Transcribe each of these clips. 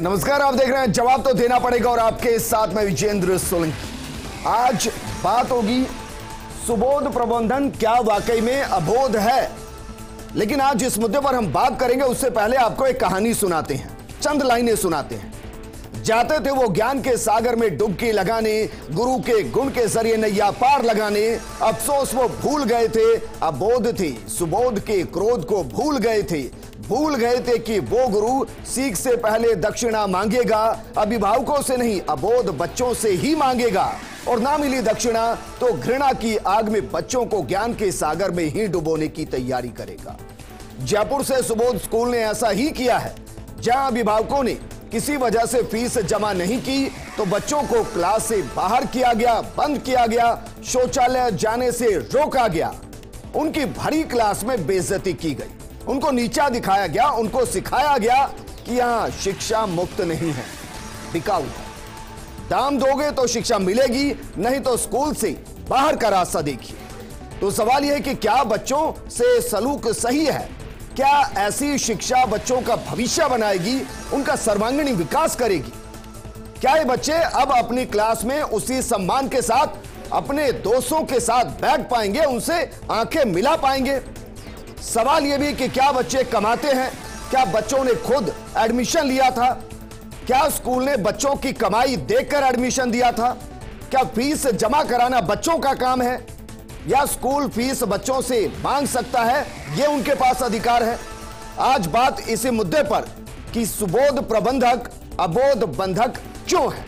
नमस्कार, आप देख रहे हैं जवाब तो देना पड़ेगा और आपके साथ में विजेंद्र सोलंकी। आज बात होगी सुबोध प्रबंधन क्या वाकई में अबोध है, लेकिन आज इस मुद्दे पर हम बात करेंगे। उससे पहले आपको एक कहानी सुनाते हैं, चंद लाइनें सुनाते हैं। जाते थे वो ज्ञान के सागर में डुबकी लगाने, गुरु के गुण के जरिए नैया पार लगाने। अफसोस वो भूल गए थे अबोध थे, सुबोध के क्रोध को भूल गए थे कि वो गुरु सीख से पहले दक्षिणा मांगेगा, अभिभावकों से नहीं अबोध बच्चों से ही मांगेगा। और ना मिली दक्षिणा तो घृणा की आग में बच्चों को ज्ञान के सागर में ही डुबोने की तैयारी करेगा। जयपुर से सुबोध स्कूल ने ऐसा ही किया है। जहां अभिभावकों ने किसी वजह से फीस जमा नहीं की तो बच्चों को क्लास से बाहर किया गया, बंद किया गया, शौचालय जाने से रोका गया, उनकी भरी क्लास में बेइज्जती की गई, उनको नीचा दिखाया गया, उनको सिखाया गया कि यहां शिक्षा मुफ्त नहीं है, बिकाऊ है। दाम दोगे तो शिक्षा मिलेगी, नहीं तो स्कूल से बाहर का रास्ता देखिए। तो सवाल यह है कि क्या बच्चों से सलूक सही है? क्या ऐसी शिक्षा बच्चों का भविष्य बनाएगी, उनका सर्वांगीण विकास करेगी? क्या ये बच्चे अब अपनी क्लास में उसी सम्मान के साथ अपने दोस्तों के साथ बैठ पाएंगे, उनसे आंखें मिला पाएंगे? सवाल यह भी कि क्या बच्चे कमाते हैं? क्या बच्चों ने खुद एडमिशन लिया था? क्या स्कूल ने बच्चों की कमाई देखकर एडमिशन दिया था? क्या फीस जमा कराना बच्चों का काम है, या स्कूल फीस बच्चों से मांग सकता है? यह उनके पास अधिकार है। आज बात इसी मुद्दे पर कि सुबोध प्रबंधक अबोध बंधक क्यों है।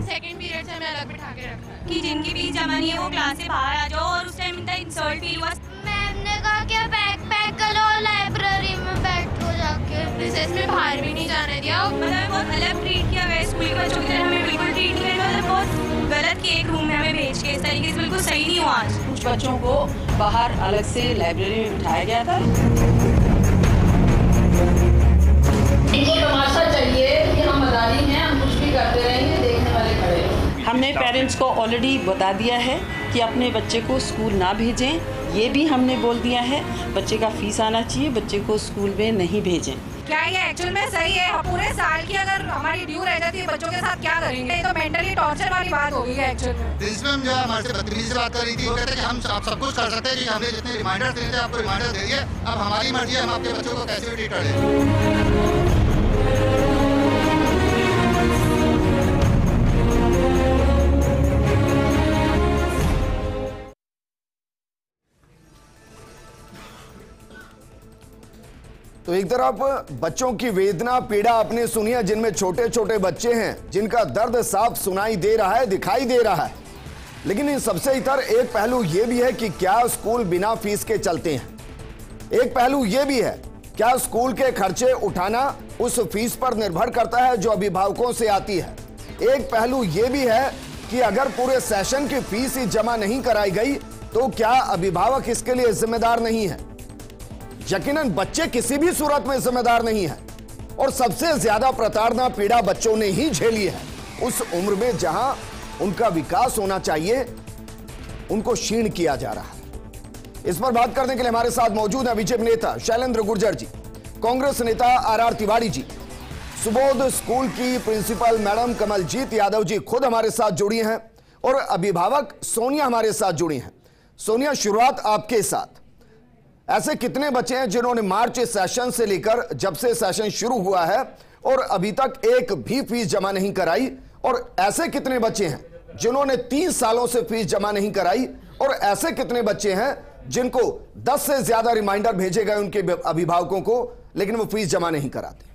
सेकंड पीरियड से हमें अलग बिठा के रखा है कि जिनकी फीस जमा नहीं है वो क्लास से बाहर आ जाओ। और उस टाइम इतना इंसल्ट फील हुआ। मैम ने कहा कि बैग पैक करो और लाइब्रेरी में बैठो जाके। रिसेस में बाहर भी नहीं जाने दिया। मतलब बहुत अलग ट्रीट किया गया स्कूल के बच्चों की तरह, हमें बिल्कुल ट्रीट किया। मतलब बहुत गलत कि एक रूम में हमें भेज के इस तरीके से बिल्कुल सही नहीं हुआ। आज कुछ बच्चों को बाहर अलग से लाइब्रेरी में बिठाया गया था। इनको तमाशा चाहिए कि हम मदारी हैं, हम कुछ भी करते रहेंगे, देखने वाले खड़े हैं। हमने पेरेंट्स को ऑलरेडी बता दिया है कि अपने बच्चे को स्कूल ना भेजें। ये भी हमने बोल दिया है बच्चे का फीस आना चाहिए, बच्चे को स्कूल में नहीं भेजें। क्या ये एक्चुअल में सही है? पूरे साल की अगर हमारी ड्यू रह जाती है बच्चों के साथ क्या करेंगे? ये तो मेंटली टॉर्चर वाली बात हो गई है एक्चुअल में। प्रिंसिपल जो हमारे से बदतमीजी से बात कर रही थी, वो कहते हैं कि हम सब कुछ कर सकते हैं, कि हमने जितने रिमाइंडर देते हैं आपको रिमाइंडर दे दिए, अब हमारी मर्जी है हम आपके बच्चों को कैसे भी ट्रीट करें। तो एक तरफ बच्चों की वेदना पीड़ा आपने सुनी है, जिनमें छोटे छोटे बच्चे हैं जिनका दर्द साफ सुनाई दे रहा है, दिखाई दे रहा है। लेकिन इन सबसे इतर एक पहलू यह भी है कि क्या स्कूल बिना फीस के चलते हैं। एक पहलू यह भी है, क्या स्कूल के खर्चे उठाना उस फीस पर निर्भर करता है जो अभिभावकों से आती है। एक पहलू यह भी है कि अगर पूरे सेशन की फीस ही जमा नहीं कराई गई तो क्या अभिभावक इसके लिए जिम्मेदार नहीं है? यकीनन बच्चे किसी भी सूरत में जिम्मेदार नहीं है। और सबसे ज्यादा प्रताड़ना पीड़ा बच्चों ने ही झेली है। उस उम्र में जहां उनका विकास होना चाहिए उनको क्षीण किया जा रहा है। इस पर बात करने के लिए हमारे साथ मौजूद है बीजेपी नेता शैलेंद्र गुर्जर जी, कांग्रेस नेता आर तिवारी जी, सुबोध स्कूल की प्रिंसिपल मैडम कमलजीत यादव जी खुद हमारे साथ जुड़ी हैं, और अभिभावक सोनिया हमारे साथ जुड़ी हैं। सोनिया, शुरुआत आपके साथ। ऐसे कितने बच्चे हैं जिन्होंने मार्च सेशन से लेकर जब से सेशन शुरू हुआ है और अभी तक एक भी फीस जमा नहीं कराई, और ऐसे कितने बच्चे हैं जिन्होंने 3 सालों से फीस जमा नहीं कराई, और ऐसे कितने बच्चे हैं जिनको 10 से ज्यादा रिमाइंडर भेजे गए उनके अभिभावकों को, लेकिन वो फीस जमा नहीं कराते?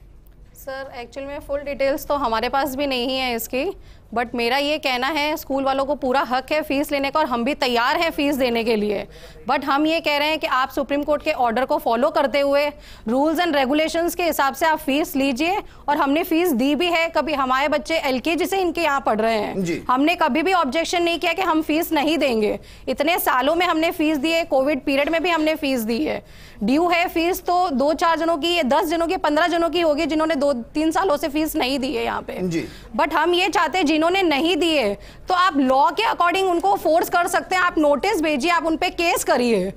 सर, एक्चुअल में फुल डिटेल्स तो हमारे पास भी नहीं है इसकी, बट मेरा ये कहना है स्कूल वालों को पूरा हक है फीस लेने का, और हम भी तैयार हैं फीस देने के लिए। बट हम ये कह रहे हैं कि आप सुप्रीम कोर्ट के ऑर्डर को फॉलो करते हुए रूल्स एंड रेगुलेशंस के हिसाब से आप फीस लीजिए। और हमने फीस दी भी है। कभी हमारे बच्चे LKG से इनके यहाँ पढ़ रहे हैं, हमने कभी भी ऑब्जेक्शन नहीं किया कि हम फीस नहीं देंगे। इतने सालों में हमने फीस दी है, कोविड पीरियड में भी हमने फीस दी है। ड्यू है फीस तो 2-4 जनों की, 10 जनों की, 15 जनों की होगी जिन्होंने 2-3 सालों से फीस नहीं दी है यहाँ पे। बट हम ये चाहते हैं जिन्होंने नहीं दिए तो आप लॉ के अकॉर्डिंग उनको फोर्स कर सकते हैं, आप नोटिस भेजिए, आप उन पे केस करिए।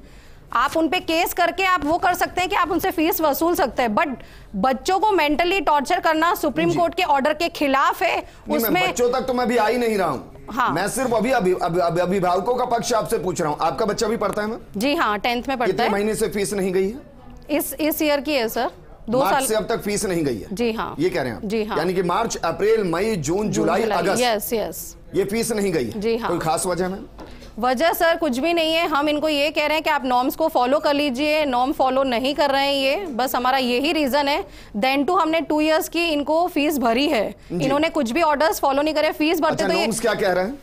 आप उन पे केस करके आप वो कर सकते हैं कि आप उनसे फीस वसूल सकते हैं, बट बच्चों को मेंटली टॉर्चर करना सुप्रीम कोर्ट के ऑर्डर के खिलाफ है। उसमें बच्चों तक तो मैं भी आ ही नहीं रहा हूँ। हाँ। मैं सिर्फ अभी अभिभावकों का पक्ष आपसे पूछ रहा हूँ। आपका बच्चा भी पढ़ता है? मैं जी हाँ, 10th में पढ़ता कितने है। महीने से फीस नहीं गई है? इस ईयर की है सर, 2 साल से अब तक फीस नहीं गई है। जी हाँ, ये कह रहे हैं आप? जी हाँ। यानी कि मार्च, अप्रैल, मई, जून, जुलाई, अगस्त, यस यस, ये फीस नहीं गई है। जी हाँ। कोई खास वजह है? वजह सर कुछ भी नहीं है। हम इनको ये कह रहे हैं कि आप नॉर्म्स को फॉलो कर लीजिए, नॉर्म फॉलो नहीं कर रहे हैं ये, बस हमारा यही रीजन है। देन टू हमने 2 इयर्स की इनको फीस भरी है, इन्होंने कुछ भी ऑर्डर्स फॉलो नहीं करे, फीस भरते। अच्छा, तो नॉर्म्स क्या कह रहे हैं?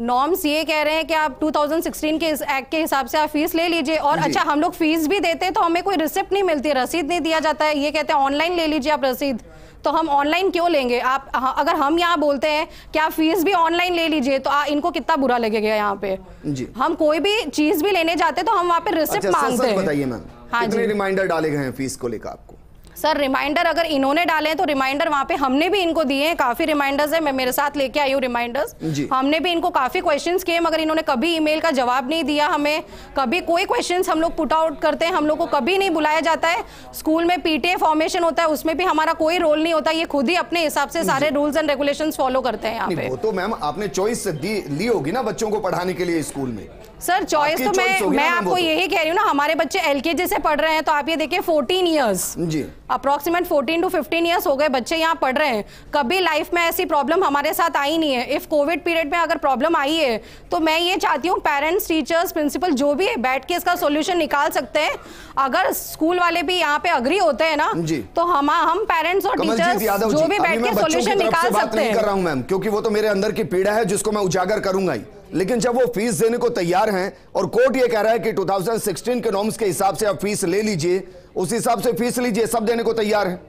नॉर्म्स ये कह रहे हैं कि आप 2016 के इस एक्ट के हिसाब से आप फीस ले लीजिए। और अच्छा, हम लोग फीस भी देते हैं तो हमें कोई रिसिप्ट नहीं मिलती, रसीद नहीं दिया जाता है। ये कहते हैं ऑनलाइन ले लीजिए आप रसीद, तो हम ऑनलाइन क्यों लेंगे? आप अगर हम यहाँ बोलते हैं कि आप फीस भी ऑनलाइन ले लीजिए तो इनको कितना बुरा लगेगा यहाँ पे जी। हम कोई भी चीज भी लेने जाते तो हम वहाँ पे रिसिप्ट मांगते हैं। बताइए मैम, कितने रिमाइंडर डाले गए हैं फीस को लेकर आपको? सर रिमाइंडर अगर इन्होंने डाले हैं तो रिमाइंडर वहाँ पे हमने भी इनको दिए हैं, काफी रिमाइंडर्स है, मैं मेरे साथ लेके आई हूँ रिमाइंडर्स। हमने भी इनको काफी क्वेश्चंस किए, मगर इन्होंने कभी ईमेल का जवाब नहीं दिया हमें। कभी कोई क्वेश्चंस हम लोग पुट आउट करते हैं, हम लोग को कभी नहीं बुलाया जाता है। स्कूल में पीटीए फॉर्मेशन होता है, उसमें भी हमारा कोई रोल नहीं होता। ये खुद ही अपने हिसाब से सारे रूल्स एंड रेगुलेशंस फॉलो करते हैं यहाँ पे। वो तो मैम आपने चॉइस ली होगी ना बच्चों को पढ़ाने के लिए स्कूल में। सर चॉइस तो मैं आपको यही कह रही हूँ ना, हमारे बच्चे एलकेजी से पढ़ रहे हैं, तो आप ये देखिए 14 इयर्स जी, अप्रोक्सीमेट 14 to 15 इयर्स हो गए बच्चे यहाँ पढ़ रहे हैं। कभी लाइफ में ऐसी प्रॉब्लम हमारे साथ आई नहीं है। इफ कोविड पीरियड में अगर प्रॉब्लम आई है तो मैं ये चाहती हूँ पेरेंट्स, टीचर्स, प्रिंसिपल जो भी है बैठ के इसका सोल्यूशन निकाल सकते हैं। अगर स्कूल वाले भी यहाँ पे अग्री होते हैं ना तो हम पेरेंट्स और टीचर्स जो भी बैठ के सोल्यूशन निकाल सकते हैं। कर रहा हूँ मैम, क्योंकि वो तो मेरे अंदर की पीड़ा है जिसको मैं उजागर करूंगा ही। लेकिन जब वो फीस देने को तैयार हैं और कोर्ट ये कह रहा है कि 2016 के नॉर्म्स के हिसाब से आप फीस ले लीजिए, उस हिसाब से फीस लीजिए, सब देने को तैयार है।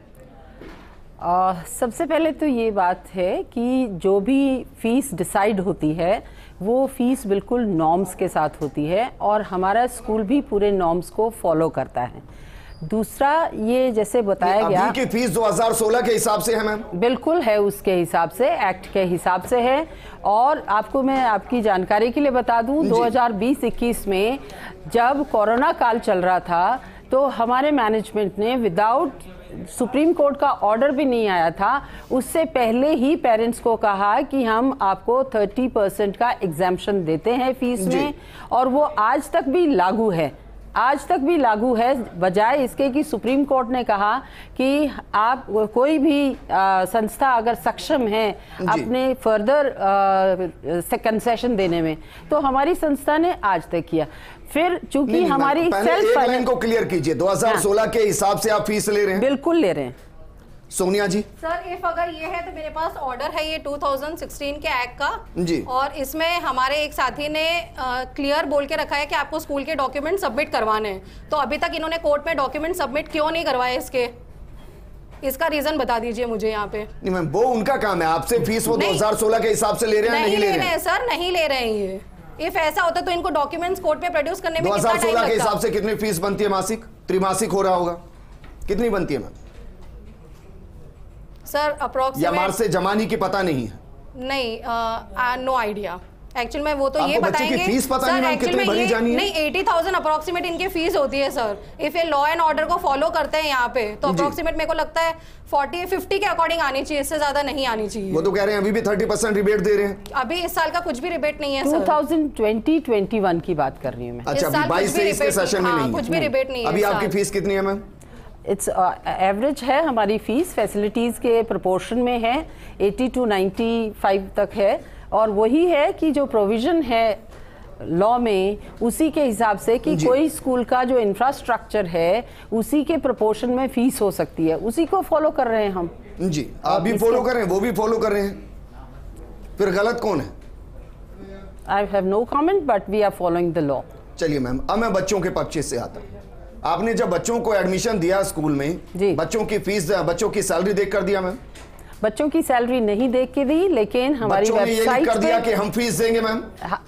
सबसे पहले तो ये बात है कि जो भी फीस डिसाइड होती है वो फीस बिल्कुल नॉर्म्स के साथ होती है और हमारा स्कूल भी पूरे नॉर्म्स को फॉलो करता है। दूसरा, ये जैसे बताया गया अभी की फीस 2016 के हिसाब से है मैम? बिल्कुल है, उसके हिसाब से, एक्ट के हिसाब से है। और आपको मैं आपकी जानकारी के लिए बता दूं, 2020-21 में जब कोरोना काल चल रहा था तो हमारे मैनेजमेंट ने विदाउट सुप्रीम कोर्ट का ऑर्डर भी नहीं आया था, उससे पहले ही पेरेंट्स को कहा कि हम आपको 30% का एग्जाम्पशन देते हैं फीस में, और वो आज तक भी लागू है। आज तक भी लागू है, बजाय इसके कि सुप्रीम कोर्ट ने कहा कि आप कोई भी संस्था अगर सक्षम है अपने फर्दर कंसेशन देने में, तो हमारी संस्था ने आज तक किया। फिर चूंकि हमारी सेल्फ फाइनेंस को क्लियर कीजिए, 2016 के हिसाब से आप फीस ले रहे हैं? बिल्कुल ले रहे हैं। सोनिया जी सर, इफ अगर ये है तो मेरे पास ऑर्डर है ये 2016 के एक्ट का जी, और इसमें हमारे एक साथी ने क्लियर बोल के रखा है कि आपको स्कूल के डॉक्यूमेंट सबमिट करवाने हैं। तो अभी तक इन्होंने कोर्ट में डॉक्यूमेंट सबमिट क्यों नहीं करवाए, इसका रीजन बता दीजिए मुझे यहाँ पे। नहीं मैम, वो उनका काम है, आपसे फीस वो 2016 के हिसाब से ले रहे हैं? नहीं ले रहे हैं सर, नहीं ले रहे हैं ये। इफ ऐसा होता तो इनको डॉक्यूमेंट्स कोर्ट में प्रोड्यूस करने में कितना टाइम लगता? 2016 के हिसाब से कितनी फीस बनती है मासिक? त्रिमासिक हो रहा होगा, कितनी बनती है मैम? सर अप्रोक्सीमेट या मार्च से जमानी की पता नहीं है? नहीं, नो आइडिया एक्चुअल में। वो तो ये बताएंगे फीस पता नहीं मैम कितनी भरी जानी है? नहीं, 80,000 अप्रोक्सीमेट इनकी फीस होती है सर। इफ ये लॉ एंड ऑर्डर को फॉलो करते हैं यहाँ पे तो अप्रोक्सीमेट मेरे को लगता है 40-50 के अकॉर्डिंग आनी चाहिए, इससे ज्यादा नहीं आनी चाहिए। वो तो कह रहे हैं अभी भी 30% रिबेट दे रहे हैं। अभी इस साल का कुछ भी रिबेट नहीं है सर। 2020-21 की बात कर रही हूँ मैं। अच्छा, अभी 22-23 के सेशन में नहीं, कुछ भी रिबेट नहीं है। अभी आपकी फीस कितनी है मैम? इट्स एवरेज है हमारी फीस, फैसिलिटीज़ के प्रोपोर्शन में है, 80 to 95 तक है। और वही है कि जो प्रोविज़न है लॉ में उसी के हिसाब से कि कोई स्कूल का जो इंफ्रास्ट्रक्चर है उसी के प्रोपोर्शन में फीस हो सकती है, उसी को फॉलो कर रहे हैं हम। जी, आप भी फॉलो कर रहे हैं, वो भी फॉलो कर रहे हैं, फिर गलत कौन है? I have no comment but we are following the law. चलिए मैम, अब मैं बच्चों के पक्ष से आता हूँ। आपने जब बच्चों को एडमिशन दिया स्कूल में, बच्चों की फीस, बच्चों की सैलरी देख कर दिया मैम? बच्चों की सैलरी नहीं देख के दी, लेकिन हमारी वेबसाइट कर दिया कि हम फीस देंगे मैम।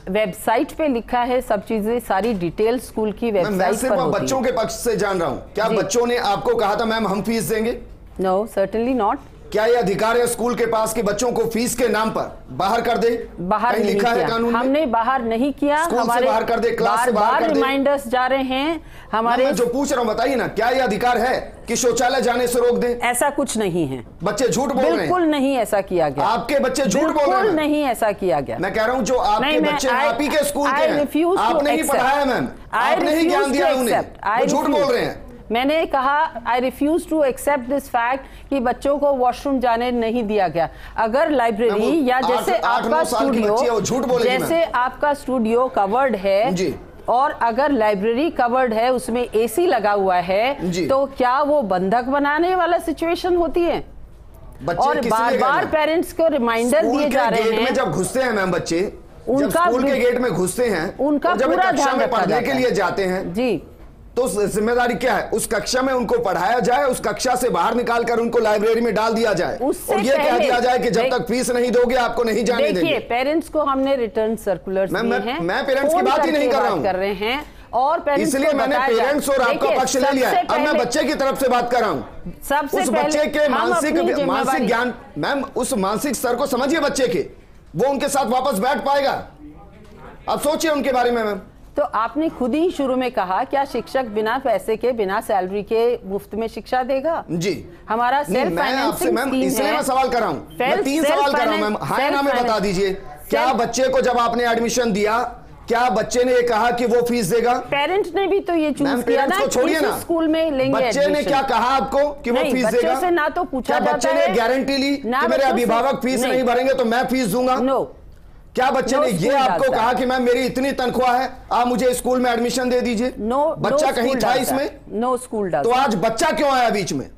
वेबसाइट पे लिखा है सब चीजें, सारी डिटेल स्कूल की वेबसाइट पर होती है। बच्चों के पक्ष से जान रहा हूँ, क्या बच्चों ने आपको कहा था मैम हम फीस देंगे? No, certainly not. क्या ये अधिकार है स्कूल के पास कि बच्चों को फीस के नाम पर बाहर कर दे? बाहर नहीं लिखा किया है कानून में? हमने बाहर नहीं किया। हमारे बाहर कर दे, क्लास से बाहर कर दे। रिमाइंडर्स जा रहे हैं हमारे। मैं जो पूछ रहा हूं बताइए ना, क्या ये अधिकार है कि शौचालय जाने से रोक दें? ऐसा कुछ नहीं है। बच्चे झूठ बोल रहे हैं। बिल्कुल नहीं ऐसा किया गया। आपके बच्चे झूठ बोल रहे हैं। बिल्कुल नहीं ऐसा किया गया। मैं कह रहा हूं जो आपके बच्चे आप ही के स्कूल के हैं, आपने ही पढ़ाया मैम, आपने ही ज्ञान दिया उन्हें, वो झूठ बोल रहे हैं। मैंने कहा I refuse to accept this fact कि बच्चों को वॉशरूम जाने नहीं दिया गया। अगर लाइब्रेरी या जैसे आपका स्टूडियो, जैसे आपका स्टूडियो कवर्ड है जी, और अगर लाइब्रेरी कवर्ड है, उसमें एसी लगा हुआ है, तो क्या वो बंधक बनाने वाला सिचुएशन होती है? और बार बार पेरेंट्स को रिमाइंडर दिए जा रहे हैं। जब घुसते हैं मैम बच्चे, जब स्कूल के गेट में घुसते हैं, उनका पूरा ध्यान रखा पढ़ने के लिए जाते हैं जी, तो जिम्मेदारी क्या है? उस कक्षा में उनको पढ़ाया जाए, उस कक्षा से बाहर निकालकर उनको लाइब्रेरी में डाल दिया जाए और ये कह दिया जाए कि जब तक फीस नहीं दोगे आपको नहीं जाने देंगे। देखिए, पेरेंट्स को हमने रिटर्न सर्कुलर मैं पेरेंट्स की बात ही नहीं कर रहे हैं और इसलिए मैंने पेरेंट्स और आपका पक्ष ले लिया है। अब मैं बच्चे की तरफ से बात कर रहा हूँ। सबसे उस बच्चे के मानसिक ज्ञान, मैम उस मानसिक स्तर को समझिए बच्चे के, वो उनके साथ वापस बैठ पाएगा? अब सोचिए उनके बारे में मैम। तो आपने खुद ही शुरू में कहा, क्या शिक्षक बिना पैसे के, बिना सैलरी के मुफ्त में शिक्षा देगा? जी, हमारा सेल्फ फाइनेंसिंग स्कीम है। इसलिए मैं सवाल कर रहा हूँ, मैं 3 सवाल कर रहा हूँ मैम। हाँ ना, मैं बता दीजिए, क्या बच्चे को जब आपने एडमिशन दिया, क्या बच्चे ने कहा कि वो फीस देगा? पेरेंट्स ने भी तो ये चूज किया ना कि स्कूल में लेंगे। बच्चे ने क्या कहा आपको कि वो फीस देगा? बच्चे से ना तो पूछा जाता है। बच्चे ने गारंटी ली कि मेरे अभिभावक फीस नहीं भरेंगे तो मैं फीस दूंगा? नो। क्या बच्चे ने ये आपको कहा कि मैम मेरी इतनी तनख्वाह है, आप मुझे स्कूल में एडमिशन दे दीजिए? नो। बच्चा कहीं था इसमें? नो स्कूल डाल। तो आज बच्चा क्यों आया बीच में?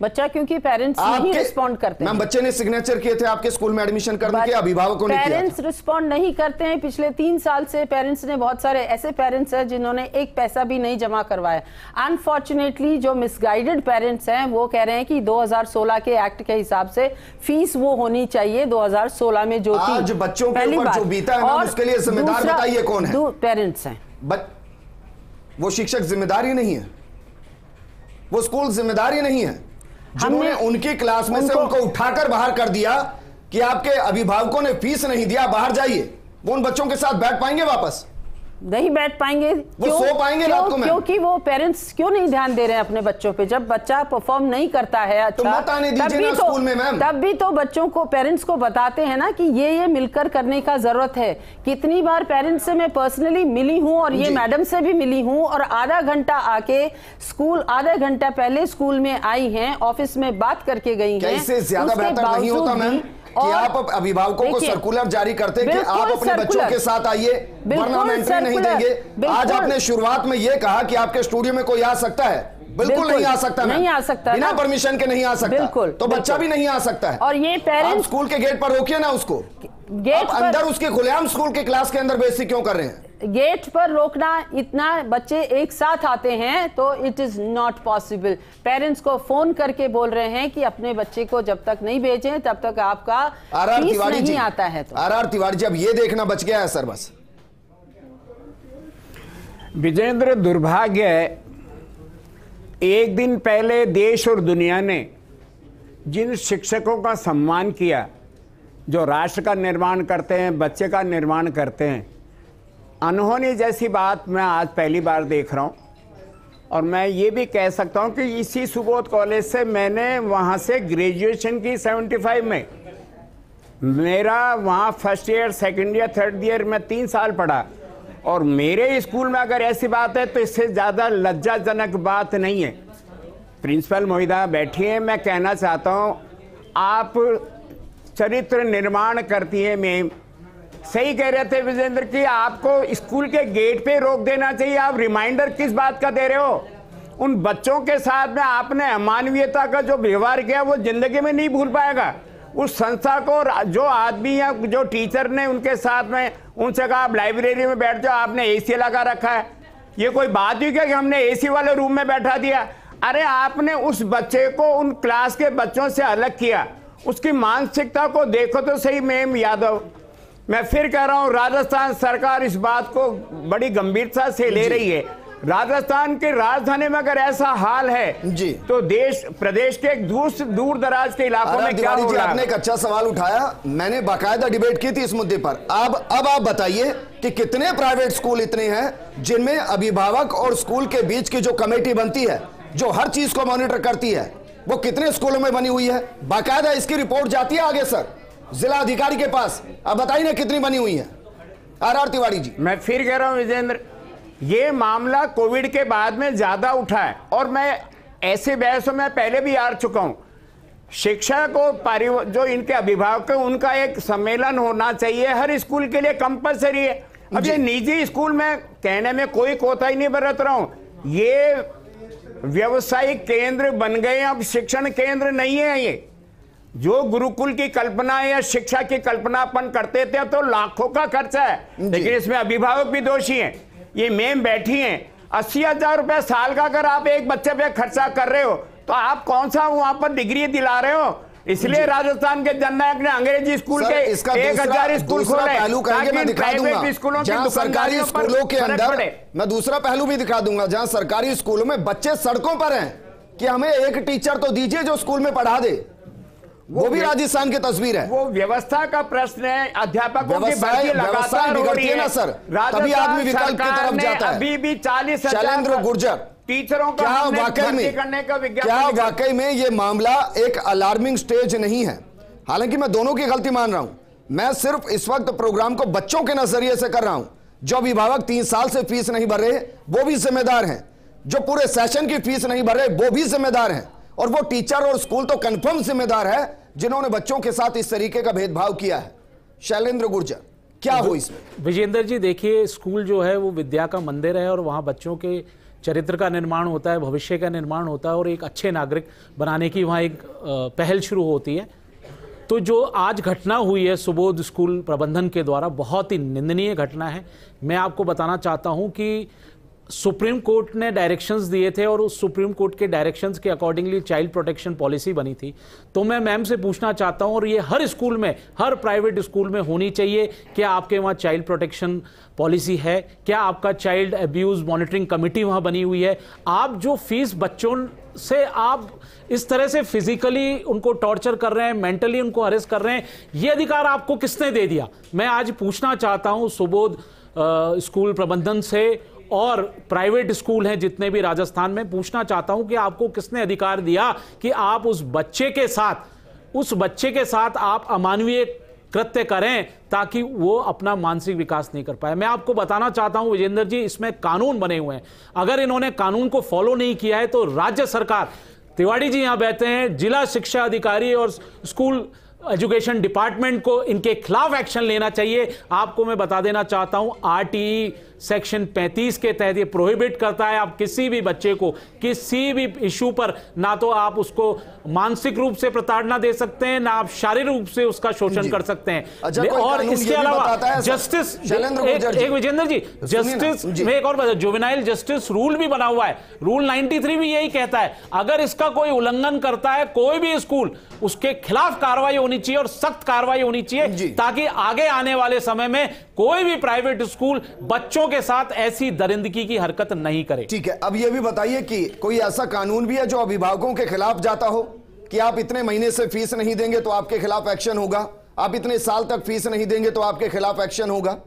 बच्चा क्योंकि पेरेंट्स नहीं रिस्पॉन्ड करते हैं। मैम बच्चे ने सिग्नेचर किए थे आपके स्कूल में एडमिशन करने के, अभिभावकों ने किया? पेरेंट्स रिस्पॉन्ड नहीं करते हैं। पिछले 3 साल से पेरेंट्स ने, बहुत सारे ऐसे पेरेंट्स हैं जिन्होंने एक पैसा भी नहीं जमा करवाया। अनफॉर्चुनेटली जो मिसगाइडेड पेरेंट्स हैं वो कह रहे हैं कि 2016 के एक्ट के हिसाब से फीस वो होनी चाहिए 2016 में जो थी। आज बच्चों के ऊपर जो बीता है मैम, उसके लिए जिम्मेदार बताइए कौन है? पेरेंट्स हैं। वो शिक्षक जिम्मेदारी नहीं है, वो स्कूल जिम्मेदारी नहीं है जिन्होंने उनकी क्लास में से उनको उठाकर बाहर कर दिया कि आपके अभिभावकों ने फीस नहीं दिया, बाहर जाइए। वो उन बच्चों के साथ बैठ पाएंगे? वापस नहीं बैठ पाएंगे। वो सो पाएंगे रात को? क्योंकि वो पेरेंट्स क्यों नहीं ध्यान दे रहे हैं अपने बच्चों पे? जब बच्चा परफॉर्म नहीं करता है अच्छा, तो मत आने दीजिए ना स्कूल में मैम। तब भी तो बच्चों को, पेरेंट्स को बताते हैं ना कि ये मिलकर करने का जरूरत है। कितनी बार पेरेंट्स से मैं पर्सनली मिली हूँ और ये मैडम से भी मिली हूँ, और आधा घंटा आके स्कूल, आधा घंटा पहले स्कूल में आई हैं, ऑफिस में बात करके गई हैं। इससे ज्यादा बेहतर नहीं होता मैम कि आप अभिभावकों को सर्कुलर जारी करते कि आप अपने बच्चों के साथ आइए, वरना हम एंट्री नहीं देंगे। आज आपने शुरुआत में ये कहा कि आपके स्टूडियो में कोई आ सकता है। बिल्कुल नहीं आ सकता, नहीं आ सकता, बिना परमिशन के नहीं आ सकता। बिल्कुल, तो बच्चा भी नहीं आ सकता है। और ये पेरेंट्स स्कूल के गेट पर रोकिए ना उसको। गेट पर अंदर उसके खुलेआम स्कूल के क्लास के अंदर बेइज्जती क्यों कर रहे हैं? गेट पर रोकना, इतना बच्चे एक साथ आते हैं तो it is not possible. Parents को फोन करके बोल रहे हैं कि अपने बच्चे को जब तक नहीं भेजें तब तक आपका फीस नहीं आता है। तो आर तिवारी जी, अब ये देखना बच गया है सर बस। विजेंद्र, दुर्भाग्य है, एक दिन पहले देश और दुनिया ने जिन शिक्षकों का सम्मान किया, जो राष्ट्र का निर्माण करते हैं, बच्चे का निर्माण करते हैं, अनहोनी जैसी बात मैं आज पहली बार देख रहा हूँ। और मैं ये भी कह सकता हूँ कि इसी सुबोध कॉलेज से मैंने वहाँ से ग्रेजुएशन की 75 में। मेरा वहाँ first year, second year, third year में 3 साल पढ़ा, और मेरे स्कूल में अगर ऐसी बात है तो इससे ज़्यादा लज्जाजनक बात नहीं है। प्रिंसिपल महोदया बैठी हैं, मैं कहना चाहता हूँ आप चरित्र निर्माण करती हैं। मैम सही कह रहे थे विजेंद्र कि आपको स्कूल के गेट पे रोक देना चाहिए। आप रिमाइंडर किस बात का दे रहे हो? उन बच्चों के साथ में आपने अमानवीयता का जो व्यवहार किया वो जिंदगी में नहीं भूल पाएगा। उस संस्था को जो आदमी या जो टीचर ने उनके साथ में उनसे कहा आप लाइब्रेरी में बैठ जाओ, आपने एसी लगा रखा है। ये कोई बात हुई क्या कि हमने एसी वाले रूम में बैठा दिया? अरे आपने उस बच्चे को उन क्लास के बच्चों से अलग किया। उसकी मानसिकता को देखो तो सही मैम यादव। मैं फिर कह रहा हूँ, राजस्थान सरकार इस बात को बड़ी गंभीरता से ले रही है। राजस्थान की राजधानी में अगर ऐसा हाल है जी, तो देश प्रदेश के एक दूर दराज के इलाकों में क्या हो रहा है? आपने एक अच्छा सवाल उठाया, मैंने बाकायदा डिबेट की थी इस मुद्दे पर। अब आप बताइए कि कितने प्राइवेट स्कूल इतने हैं जिनमें अभिभावक और स्कूल के बीच की जो कमेटी बनती है, जो हर चीज को मॉनिटर करती है, वो कितने स्कूलों में बनी हुई है? बाकायदा इसकी रिपोर्ट जाती है आगे सर जिला अधिकारी के पास। अब बताइए ना कितनी बनी हुई है? आर तिवारी जी। मैं फिर कह रहा हूं विजेंद्र, ये मामला कोविड के बाद में ज्यादा उठा है और मैं ऐसे बहसों में पहले भी आ चुका हूं। शिक्षा को जो इनके अभिभावक है उनका एक सम्मेलन होना चाहिए, हर स्कूल के लिए कंपलसरी है। अब ये निजी स्कूल में कहने में कोई कोताही नहीं बरत रहा हूं, ये व्यवसायिक केंद्र बन गए, अब शिक्षण केंद्र नहीं है। ये जो गुरुकुल की कल्पना है या शिक्षा की कल्पना अपन करते थे तो लाखों का खर्चा है, लेकिन इसमें अभिभावक भी दोषी हैं। ये मैम बैठी हैं, 80,000 रुपए साल का अगर आप एक बच्चे पे खर्चा कर रहे हो तो आप कौन सा वहां पर डिग्री दिला रहे हो? इसलिए राजस्थान के जननायक ने अंग्रेजी स्कूल के 1,000 स्कूल खोले ताकि प्राइवेट स्कूलों की सरकारी स्कूलों के अंदर मैं दूसरा पहलू भी दिखा दूंगा, जहां सरकारी स्कूलों में बच्चे सड़कों पर हैं कि हमें एक टीचर तो दीजिए जो स्कूल में पढ़ा दे। वो भी राजस्थान की तस्वीर है। वो व्यवस्था का प्रश्न है, अध्यापकों की भर्ती लगातार हो रही है ना सर, तभी आदमी विकल्प की तरफ जाता है। अभी भी 40,000 शैलेंद्र गुर्जर टीचरों का क्या वाकई में ये मामला एक अलार्मिंग स्टेज नहीं है? हालांकि मैं दोनों की गलती मान रहा हूं। मैं सिर्फ इस वक्त प्रोग्राम को बच्चों के नजरिए से कर रहा हूं। जो अभिभावक 3 साल से फीस नहीं भर रहे वो भी जिम्मेदार हैं, जो पूरे सेशन की फीस नहीं भर रहे वो भी जिम्मेदार हैं, और वो टीचर और स्कूल तो कंफर्म जिम्मेदार है जिन्होंने बच्चों के साथ इस तरीके का भेदभाव किया है। शैलेंद्र गुर्जर, क्या हो इसमें? विजेंद्र जी देखिए, स्कूल जो है वो विद्या का मंदिर है और वहाँ बच्चों के चरित्र का निर्माण होता है, भविष्य का निर्माण होता है और एक अच्छे नागरिक बनाने की वहाँ एक पहल शुरू होती है। तो जो आज घटना हुई है सुबोध स्कूल प्रबंधन के द्वारा, बहुत ही निंदनीय घटना है। मैं आपको बताना चाहता हूँ कि सुप्रीम कोर्ट ने डायरेक्शंस दिए थे और उस सुप्रीम कोर्ट के डायरेक्शंस के अकॉर्डिंगली चाइल्ड प्रोटेक्शन पॉलिसी बनी थी। तो मैं मैम से पूछना चाहता हूं, और ये हर स्कूल में, हर प्राइवेट स्कूल में होनी चाहिए, क्या आपके वहाँ चाइल्ड प्रोटेक्शन पॉलिसी है? क्या आपका चाइल्ड अब्यूज मॉनिटरिंग कमेटी वहाँ बनी हुई है? आप जो फीस बच्चों से आप इस तरह से फिजिकली उनको टॉर्चर कर रहे हैं, मेंटली उनको हरेस कर रहे हैं, ये अधिकार आपको किसने दे दिया? मैं आज पूछना चाहता हूँ सुबोध स्कूल प्रबंधन से और प्राइवेट स्कूल हैं जितने भी राजस्थान में, पूछना चाहता हूं कि आपको किसने अधिकार दिया कि आप उस बच्चे के साथ आप अमानवीय कृत्य करें ताकि वो अपना मानसिक विकास नहीं कर पाए? मैं आपको बताना चाहता हूं विजेंद्र जी, इसमें कानून बने हुए हैं। अगर इन्होंने कानून को फॉलो नहीं किया है तो राज्य सरकार, तिवारी जी यहां बैठे हैं, जिला शिक्षा अधिकारी और स्कूल एजुकेशन डिपार्टमेंट को इनके खिलाफ एक्शन लेना चाहिए। आपको मैं बता देना चाहता हूं, आरटीई सेक्शन 35 के तहत ये प्रोहिबिट करता है आप किसी भी बच्चे को किसी भी इशू पर, ना तो आप उसको मानसिक रूप से प्रताड़ना दे सकते हैं, ना आप शारीरिक रूप से उसका शोषण कर सकते हैं। और इसके अलावा जस्टिस, एक विजेंद्र जी, जस्टिस में एक और जुवेनाइल जस्टिस रूल भी बना हुआ है, रूल 93 भी यही कहता है, अगर इसका कोई उल्लंघन करता है कोई भी स्कूल, उसके खिलाफ कार्रवाई होनी चाहिए और सख्त कार्रवाई होनी चाहिए, ताकि आगे आने वाले समय में कोई भी प्राइवेट स्कूल बच्चों के साथ ऐसी दरिंदगी की हरकत नहीं करे। ठीक है, अब यह भी बताइए कि कोई ऐसा कानून भी है जो अभिभावकों के खिलाफ जाता हो कि आप इतने महीने से फीस नहीं देंगे तो आपके खिलाफ एक्शन होगा, आप इतने साल तक फीस नहीं देंगे तो आपके खिलाफ एक्शन होगा?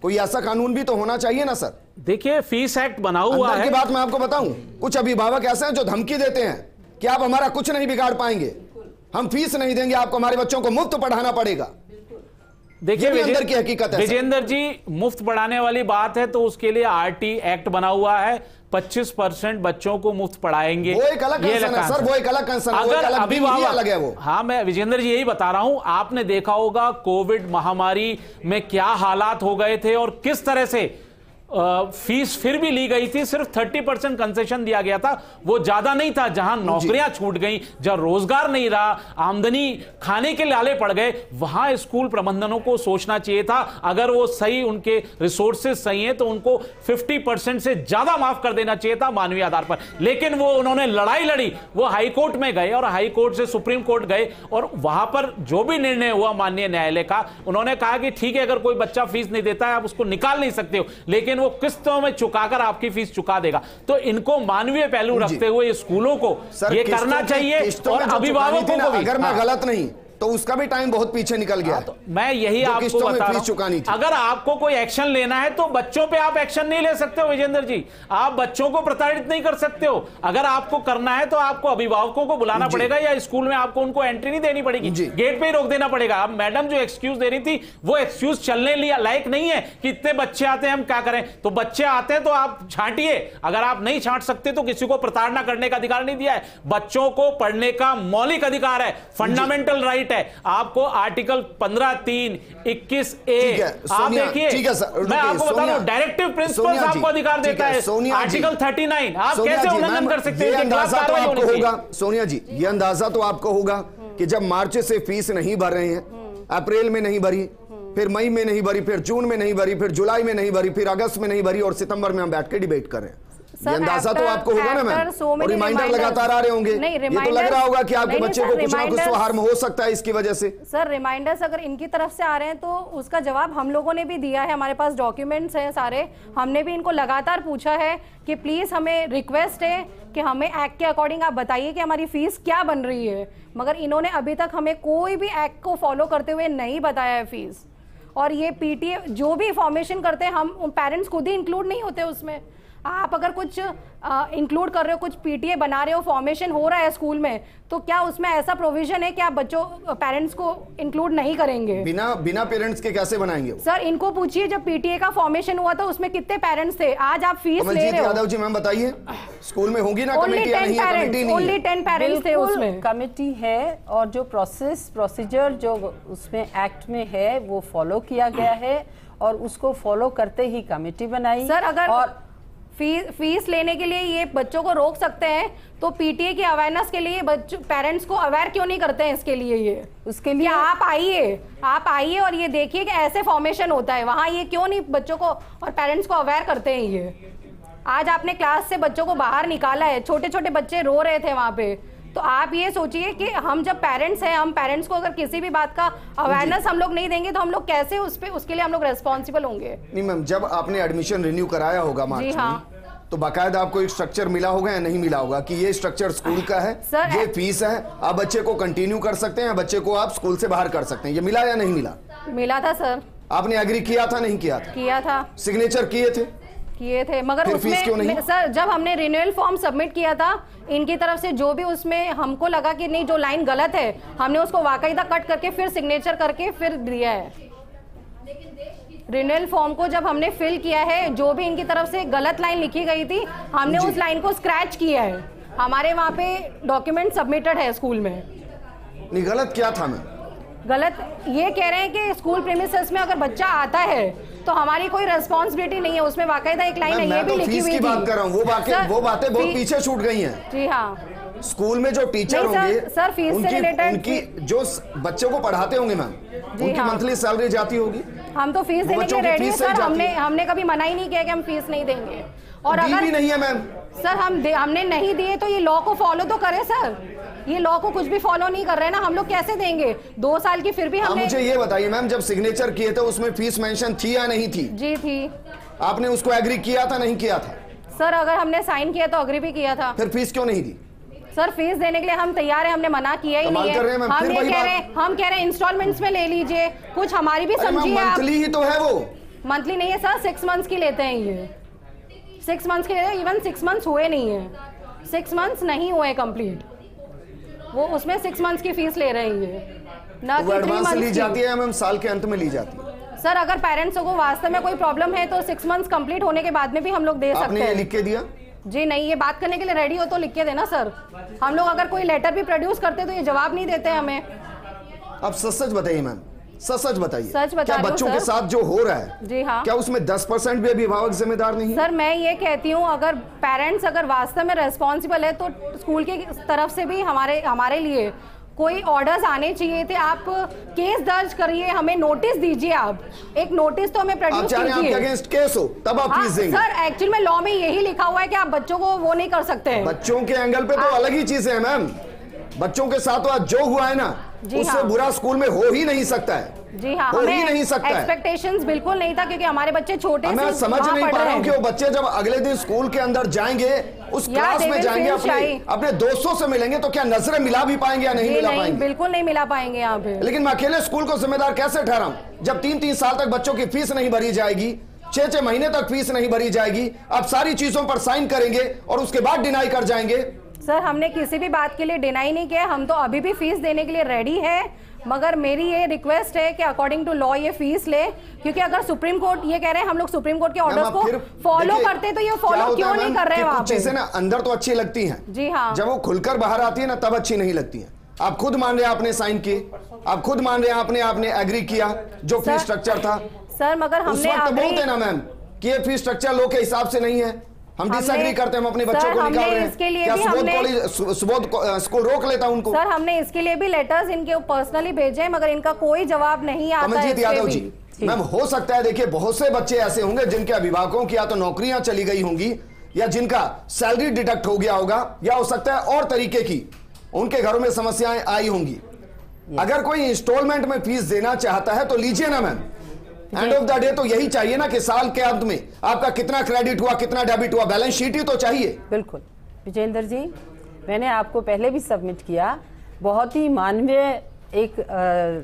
कोई ऐसा कानून भी तो होना चाहिए ना सर। देखिए, फीस एक्ट बना हुआ है। की बात मैं आपको बताऊं, कुछ अभिभावक ऐसे हैं जो धमकी देते हैं कि आप हमारा कुछ नहीं बिगाड़ पाएंगे, हम फीस नहीं देंगे, आपको हमारे बच्चों को मुफ्त पढ़ाना पड़ेगा। देखिए अंदर की हकीकत है विजेंद्र जी, मुफ्त पढ़ाने वाली बात है तो उसके लिए आरटी एक्ट बना हुआ है, 25% बच्चों को मुफ्त पढ़ाएंगे। वो एक अलग कंसर्न है सर, वो एक अलग कंसर्न है, अगर अलग है वो। हाँ, मैं विजेंद्र जी यही बता रहा हूं, आपने देखा होगा कोविड महामारी में क्या हालात हो गए थे और किस तरह से फीस फिर भी ली गई थी, सिर्फ 30% कंसेशन दिया गया था, वो ज्यादा नहीं था। जहां नौकरियां छूट गई, जहां रोजगार नहीं रहा, आमदनी खाने के लाले पड़ गए, वहां स्कूल प्रबंधनों को सोचना चाहिए था, अगर वो सही, उनके रिसोर्सेज सही हैं तो उनको 50% से ज्यादा माफ कर देना चाहिए था मानवीय आधार पर। लेकिन वो उन्होंने लड़ाई लड़ी, वो हाई कोर्ट में गए और हाई कोर्ट से सुप्रीम कोर्ट गए और वहां पर जो भी निर्णय हुआ माननीय न्यायालय का, उन्होंने कहा कि ठीक है, अगर कोई बच्चा फीस नहीं देता है आप उसको निकाल नहीं सकते हो, लेकिन वो किस्तों में चुकाकर आपकी फीस चुका देगा। तो इनको मानवीय पहलू रखते हुए स्कूलों को ये करना चाहिए और अभिभावकों को भी। अगर मैं गलत नहीं तो उसका भी टाइम बहुत पीछे निकल गया। तो मैं यही आपको बता रहा हूं, अगर आपको कोई एक्शन लेना है तो बच्चों पे आप एक्शन नहीं ले सकते हो विजेंद्र जी, आप बच्चों को प्रताड़ित नहीं कर सकते हो। अगर आपको करना है तो आपको अभिभावकों को बुलाना पड़ेगा या स्कूल में आपको उनको एंट्री नहीं देनी पड़ेगी, गेट पे ही रोक देना पड़ेगा। अब मैडम जो एक्सक्यूज दे रही थी वो एक्सक्यूज चलने लायक नहीं है कि इतने बच्चे आते हैं हम क्या करें। तो बच्चे आते हैं तो आप छांटिए, अगर आप नहीं छांट सकते तो किसी को प्रताड़ना करने का अधिकार नहीं दिया है। बच्चों को पढ़ने का मौलिक अधिकार है, फंडामेंटल राइट है। आपको आर्टिकल 15(3)(21)(a) आप देखिए, मैं आपको बता रहा हूं डायरेक्टिव प्रिंसिपल्स आपको अधिकार देता है। आर्टिकल 39 आप कैसे उल्लंघन कर सकते हैं? सोनिया जी, ये अंदाजा तो आपको होगा कि जब मार्च से फीस नहीं भर रहे हैं, अप्रैल में नहीं भरी, फिर मई में नहीं भरी, फिर जून में नहीं भरी, फिर जुलाई में नहीं भरी, फिर अगस्त में नहीं भरी और सितंबर में हम बैठ के डिबेट कर रहे हैं। ये अंदाजा तो आपको होगा ना मैम, और रिमाइंडर लगातार आ रहे होंगे। ये तो लग रहा होगा कि आपके बच्चे को कुछ ना कुछ तो हार्म हो सकता है इसकी वजह से। सर रिमाइंडर्स अगर इनकी तरफ से आ रहे हैं तो उसका जवाब हम लोगों ने भी दिया है, हमारे पास डॉक्यूमेंट्स हैं सारे। हमने भी इनको लगातार पूछा है कि प्लीज हमें रिक्वेस्ट है कि हमें एक्ट के अकॉर्डिंग आप बताइए कि हमारी फीस क्या बन रही है, मगर इन्होंने अभी तक हमें कोई भी एक्ट को फॉलो करते हुए नहीं बताया है फीस। और ये पीटीए जो भी फॉर्मेशन करते हैं हम पेरेंट्स खुद ही इंक्लूड नहीं होते उसमें। आप अगर कुछ इंक्लूड कर रहे हो, कुछ पीटीए बना रहे हो, फॉर्मेशन हो रहा है स्कूल में, तो क्या उसमें ऐसा प्रोविजन है कि आप बच्चों पेरेंट्स को इंक्लूड नहीं करेंगे? बिना पेरेंट्स के कैसे बनाएंगे? सर इनको पूछिए जब पीटीए का फॉर्मेशन हुआ था उसमें कितने पेरेंट्स थे, आज आप फीस ले रहे हो। यादव जी मैम बताइए, स्कूल में होगी ना कमेटी या नहीं? कमेटी नहीं, ओनली 10 पेरेंट्स थे उसमें। कमेटी है और जो प्रोसीजर जो उसमें एक्ट में है वो फॉलो किया गया है और उसको फॉलो करते ही कमेटी बनाई। सर अगर फीस लेने के लिए ये बच्चों को रोक सकते हैं तो पीटीए की अवेयरनेस के लिए बच्चों पेरेंट्स को अवेयर क्यों नहीं करते हैं इसके लिए? ये उसके लिए आप आइए और ये देखिए कि ऐसे फॉर्मेशन होता है वहाँ, ये क्यों नहीं बच्चों को और पेरेंट्स को अवेयर करते हैं? ये आज आपने क्लास से बच्चों को बाहर निकाला है, छोटे छोटे बच्चे रो रहे थे वहाँ पे। तो आप ये सोचिए कि हम जब पेरेंट्स हैं, हम पेरेंट्स को अगर किसी भी बात का अवेयरनेस हम लोग नहीं देंगे तो हम लोग कैसे उसके लिए हम लोग रेस्पॉन्सिबल होंगे? नहीं मैम, जब आपने एडमिशन रिन्यू कराया होगा मार्च में, तो बाकायदा आपको एक स्ट्रक्चर मिला होगा या नहीं मिला होगा कि ये स्ट्रक्चर स्कूल का है, ये फीस है, आप बच्चे को कंटिन्यू कर सकते हैं, बच्चे को आप स्कूल से बाहर कर सकते हैं, ये मिला या नहीं मिला? मिला था सर। आपने एग्री किया था नहीं किया था? किया था। सिग्नेचर किए थे? किए थे, मगर उसमें सर जब हमने रिन्यूअल फॉर्म सबमिट किया था इनकी तरफ से जो भी उसमें हमको लगा कि नहीं जो लाइन गलत है, हमने उसको वाकायदा कट करके फिर सिग्नेचर करके फिर दिया है। रिन्यूअल फॉर्म को जब हमने फिल किया है, जो भी इनकी तरफ से गलत लाइन लिखी गई थी हमने उस लाइन को स्क्रैच किया है। हमारे वहाँ पे डॉक्यूमेंट सबमिटेड है स्कूल में। नहीं, गलत क्या था? मैं गलत ये कह रहे हैं कि स्कूल प्रीमिसेस में अगर बच्चा आता है तो हमारी कोई रिस्पॉन्सिबिलिटी नहीं है, उसमें वाकायदा एक लाइन है ये भी लिखी हुई थी। बात कर रहा हूँ, वो बातें बहुत पीछे छूट गई हैं। जी हाँ, स्कूल में जो टीचर होंगे सर फीस से रिलेटेड उनकी जो बच्चों को पढ़ाते होंगे मैम, उनकी मंथली सैलरी जाती होगी। हम तो फीस देने के लिए रेडी हैं सर, हमने कभी मना ही नहीं किया कि हम फीस नहीं देंगे। और अगर भी नहीं है मैम सर हमने नहीं दिए तो ये लॉ को फॉलो तो करें सर, ये लॉ को कुछ भी फॉलो नहीं कर रहे हैं ना, हम लोग कैसे देंगे? 2 साल की फिर भी हमने। मुझे ये बताइए मैम, जब सिग्नेचर किए थे उसमें फीस मेंशन थी या नहीं थी? जी थी। आपने उसको एग्री किया था नहीं किया था? सर अगर हमने साइन किया तो एग्री भी किया था। फिर फीस क्यों नहीं दी? सर फीस देने के लिए हम तैयार हैं, हमने मना किया ही नहीं है। हम कह रहे हैं इंस्टॉलमेंट्स में ले लीजिए, कुछ हमारी भी समझिए। मंथली ही तो है वो। मंथली नहीं है सर, 6 मंथ्स की लेते हैं ये, 6 मंथ्स के लिए। इवन 6 मंथ्स हुए नहीं है, 6 मंथ्स नहीं हुए कंप्लीट, वो उसमें 6 मंथ्स की फीस ले रहे हैं ना कि 3 मंथ्स ली जाती है मैम, साल के अंत में ली जाती है। सर अगर पेरेंट्स को वास्तव में कोई प्रॉब्लम है तो 6 मंथ्स कंप्लीट होने के बाद में भी हम लोग दे सकते हैं। आपने ये लिख के दिया? जी नहीं, ये बात करने के लिए रेडी हो तो लिख के देना सर। हम लोग अगर कोई लेटर भी प्रोड्यूस करते तो ये जवाब नहीं देते हमें। अब सच बताइए मैम, सच बताइए, सच बता क्या बच्चों के साथ जो हो रहा है, जी हाँ, क्या उसमें 10% भी अभिभावक जिम्मेदार नहीं है? सर मैं ये कहती हूँ अगर पेरेंट्स अगर वास्तव में रेस्पॉन्सिबल है तो स्कूल की तरफ से भी हमारे लिए कोई ऑर्डर्स आने चाहिए थे। आप केस दर्ज करिए, हमें नोटिस दीजिए, आप एक नोटिस तो हमें प्रोड्यूस कीजिए। आपके अगेंस्ट केस हो तब आप फीस देंगे? सर एक्चुअल में लॉ में यही लिखा हुआ है कि आप बच्चों को वो नहीं कर सकते हैं। बच्चों के एंगल पे तो अलग ही चीज है मैम, बच्चों के साथ आज जो हुआ है ना, उससे बुरा स्कूल में हो ही नहीं सकता है। जी हाँ, हो ही नहीं सकता है। एक्सपेक्टेशंस बिल्कुल नहीं था, क्योंकि हमारे बच्चे छोटे से मैं समझ नहीं पा रहा हूँ कि वो बच्चे जब अगले दिन स्कूल के अंदर जाएंगे, उस क्लास में जाएंगे, अपने दोस्तों से मिलेंगे, तो क्या नजरें मिला भी पाएंगे या नहीं मिला पाएंगे? बिल्कुल नहीं मिला पाएंगे यहाँ पे। लेकिन मैं अकेले स्कूल को जिम्मेदार कैसे ठहराऊं जब 3-3 साल तक बच्चों की फीस नहीं भरी जाएगी, 6-6 महीने तक फीस नहीं भरी जाएगी, आप सारी चीजों पर साइन करेंगे और उसके बाद डिनाई कर जाएंगे। सर, हमने किसी भी बात के लिए डिनाई नहीं किया, हम तो अभी भी फीस देने के लिए रेडी है, मगर मेरी ये रिक्वेस्ट है कि अकॉर्डिंग टू लॉ ये फीस ले, क्योंकि अगर सुप्रीम कोर्ट ये कह रहे हैं हम लोग सुप्रीम कोर्ट के ऑर्डर्स को फॉलो करते, तो ये फॉलो क्यों नहीं कर रहे हैं? वहां पे चीजें ना अंदर तो अच्छी लगती हैं, जी हाँ, जब वो खुलकर बाहर आती है ना तब अच्छी नहीं लगती है। आप खुद मान रहे हैं आपने साइन किए, आप खुद मान रहे हैं आपने एग्री किया जो फीस स्ट्रक्चर था। सर, मगर हमने बोलते ना मैम कि ये फीस स्ट्रक्चर लो के हिसाब से नहीं है, हम डिसएग्री करते हैं, हम अपने बच्चों को निकाल रहे हैं। क्या सुबोध स्कूल रोक लेता उनको? सर, हमने इसके लिए भी लेटर्स इनके पर्सनली भेजे, मगर इनका कोई जवाब नहीं आता है। कमलजीत यादव जी, मैम हो सकता है, देखिए बहुत से बच्चे ऐसे होंगे जिनके अभिभावकों की या तो नौकरियां चली गई होंगी, या जिनका सैलरी डिडक्ट हो गया होगा, या हो सकता है और तरीके की उनके घरों में समस्याएं आई होंगी। अगर कोई इंस्टॉलमेंट में फीस देना चाहता है तो लीजिए ना ma'am, end of the day तो यही चाहिए ना कि साल के अंत में आपका कितना क्रेडिट हुआ, कितना डेबिट हुआ, बैलेंस शीट ही तो चाहिए। बिल्कुल विजेंद्र जी, मैंने आपको पहले भी सबमिट किया, बहुत ही मानवीय एक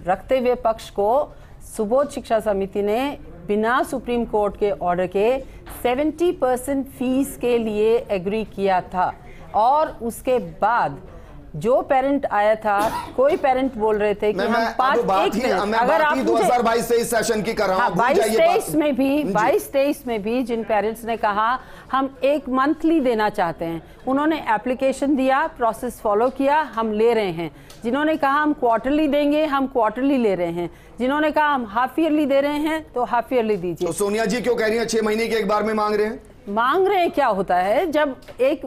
रखते हुए पक्ष को सुबोध शिक्षा समिति ने बिना सुप्रीम कोर्ट के ऑर्डर के 70% फीस के लिए एग्री किया था। और उसके बाद जो पेरेंट आया था, कोई पेरेंट बोल रहे थे कि हम अगर आप 2022 से इस सेशन की कर रहा हूं, 22-23 में भी जिन पेरेंट्स ने कहा हम एक मंथली देना चाहते हैं, उन्होंने एप्लीकेशन दिया, प्रोसेस फॉलो किया, हम ले रहे हैं। जिन्होंने कहा हम क्वार्टरली देंगे, हम क्वार्टरली ले रहे हैं। जिन्होंने कहा हम हाफ ईयरली दे रहे हैं, तो हाफ ईयरली दीजिए। तो सोनिया जी क्यों कह रही है 6 महीने के एक बार में मांग रहे हैं? मांग रहे हैं क्या होता है, जब एक